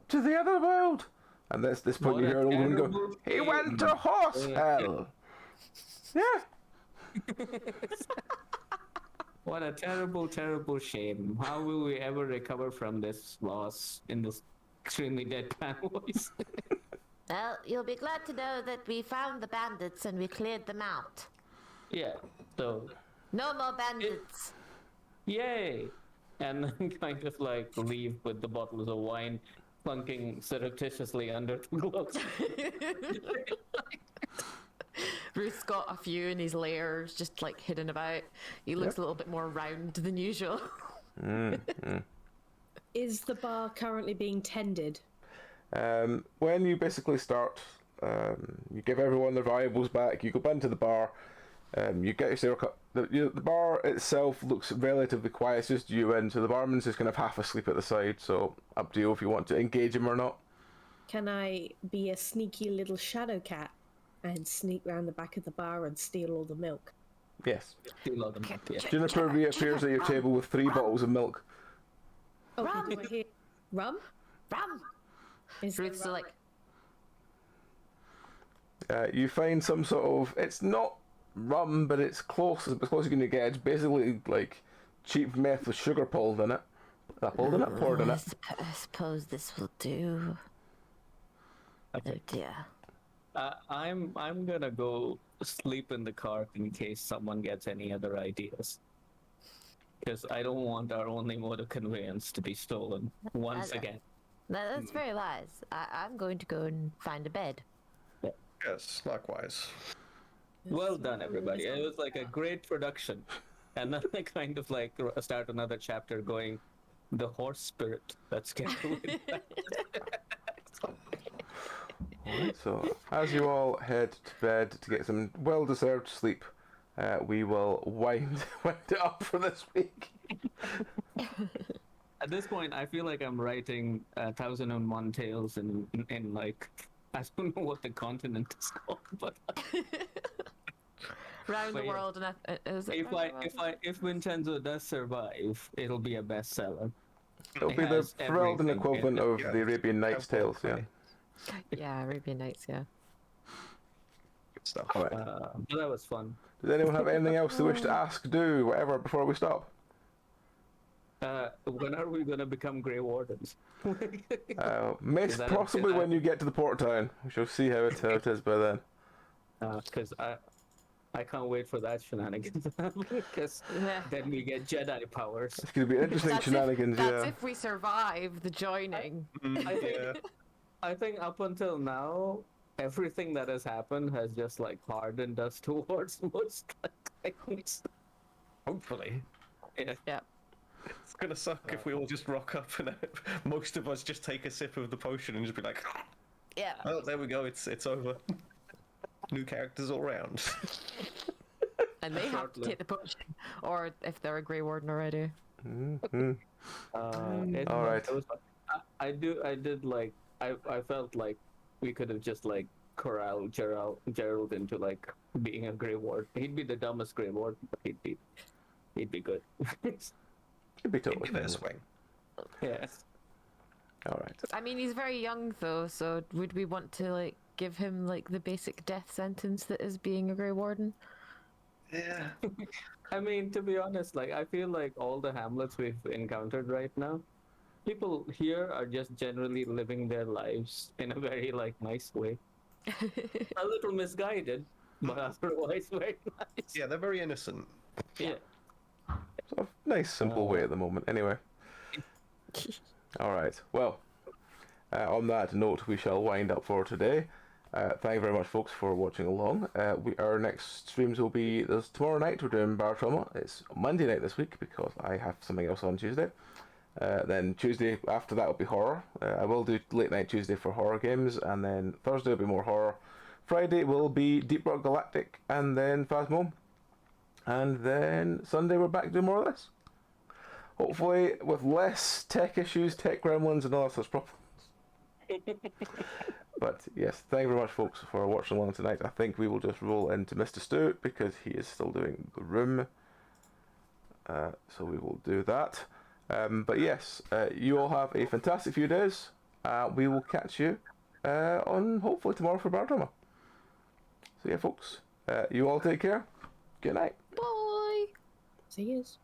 the other world." And at this point, What you a hear an old woman go, terrible "He went to shame." horse hell." Yeah. What a terrible, terrible shame. How will we ever recover from this loss in this extremely deadpan voice? well, you'll be glad to know that we found the bandits and we cleared them out. Yeah, so, No more bandits. yay! And then kind of like leave with the bottles of wine plunking surreptitiously under the gloves. Ruth's got a few in his layers, just like hidden about. He looks a little bit more round than usual. Is the bar currently being tended? When you basically start, you give everyone their valuables back, you go into the bar, you get yourself a cup. The bar itself looks relatively quiet, it's just you in, so the barman's just kind of half asleep at the side, so up to you if you want to engage him or not. Can I be a sneaky little shadow cat and sneak round the back of the bar and steal all the milk? Yes. Too loud and yeah. Juniper reappears at your table with 3 bottles of milk. Okay, do I hear rum? Rum. Is there Ruth's rum? like, You find some sort of, it's not rum, but it's close as you're going to get. It's basically like cheap meth with sugar poured in it. Poured in it. I suppose this will do. Oh dear. I'm gonna go sleep in the car in case someone gets any other ideas. Because I don't want our only mode of conveyance to be stolen once again. That's very wise. I'm going to go and find a bed. Yes, likewise. Well done, everybody. It was like a great production. And then I kind of like start another chapter going, the horse spirit that's getting Alright, so as you all head to bed to get some well-deserved sleep, we will wind it up for this week. At this point, I feel like I'm writing 1001 Tales in like, I don't know what the continent is called, but round the But yeah. world, and is it round the world? if Vincenzo does survive, it'll be a bestseller. It'll It be the has Ferelden everything in equivalent it. of Yeah. the Arabian Nights tales, yeah. Yeah, Arabian Nights, yeah. Good stuff. Alright. But that was fun. Does anyone have anything else they wish to ask, do, whatever, before we stop? When are we gonna become Grey Wardens? Most that possibly when you get to the port town. We shall see how it is by then. Because I can't wait for that shenanigans. Because Yeah. then we get Jedi powers. It's going to be interesting That's shenanigans, that's yeah. if we survive the joining. I think up until now, everything that has happened has just like hardened us towards most things. Hopefully. Yeah. Yeah. It's gonna suck if we all just rock up and most of us just take a sip of the potion and just be like, Yeah. oh, there we go, it's over. New characters all round. And they have to Shortly. take the potion, or if they're a Grey Warden already. Mhm. All right. It was, I did like, I felt like we could have just like corralled Gerald into like being a Grey Ward. He'd be the dumbest Grey Ward, but he'd be good. Should be totally Give it a fine. swing. Yes. All right. I mean, he's very young though, so would we want to like give him like the basic death sentence that is being a Grey Warden? Yeah. I mean, to be honest, like I feel like all the hamlets we've encountered right now, people here are just generally living their lives in a very like nice way. A little misguided, but otherwise very nice. Yeah, they're very innocent. Yeah. Sort of nice, simple way at the moment. Anyway. All right. Well, on that note, we shall wind up for today. Thank you very much, folks, for watching along. Our next streams will be tomorrow night. We're doing Bar Trauma. It's Monday night this week because I have something else on Tuesday. Then Tuesday after that will be horror. I will do late night Tuesday for horror games, and then Thursday will be more horror. Friday will be Deep Rock Galactic, and then Phasmo. And then Sunday we're back doing more of this. Hopefully with less tech issues, tech gremlins, and all that such problems. But yes, thank you very much, folks, for watching along tonight. I think we will just roll into Mr. Stu because he is still doing the room. So we will do that. But yes, you all have a fantastic few days. We will catch you on hopefully tomorrow for Bar Drama. So yeah, folks, you all take care. Good night. Bye. See yous.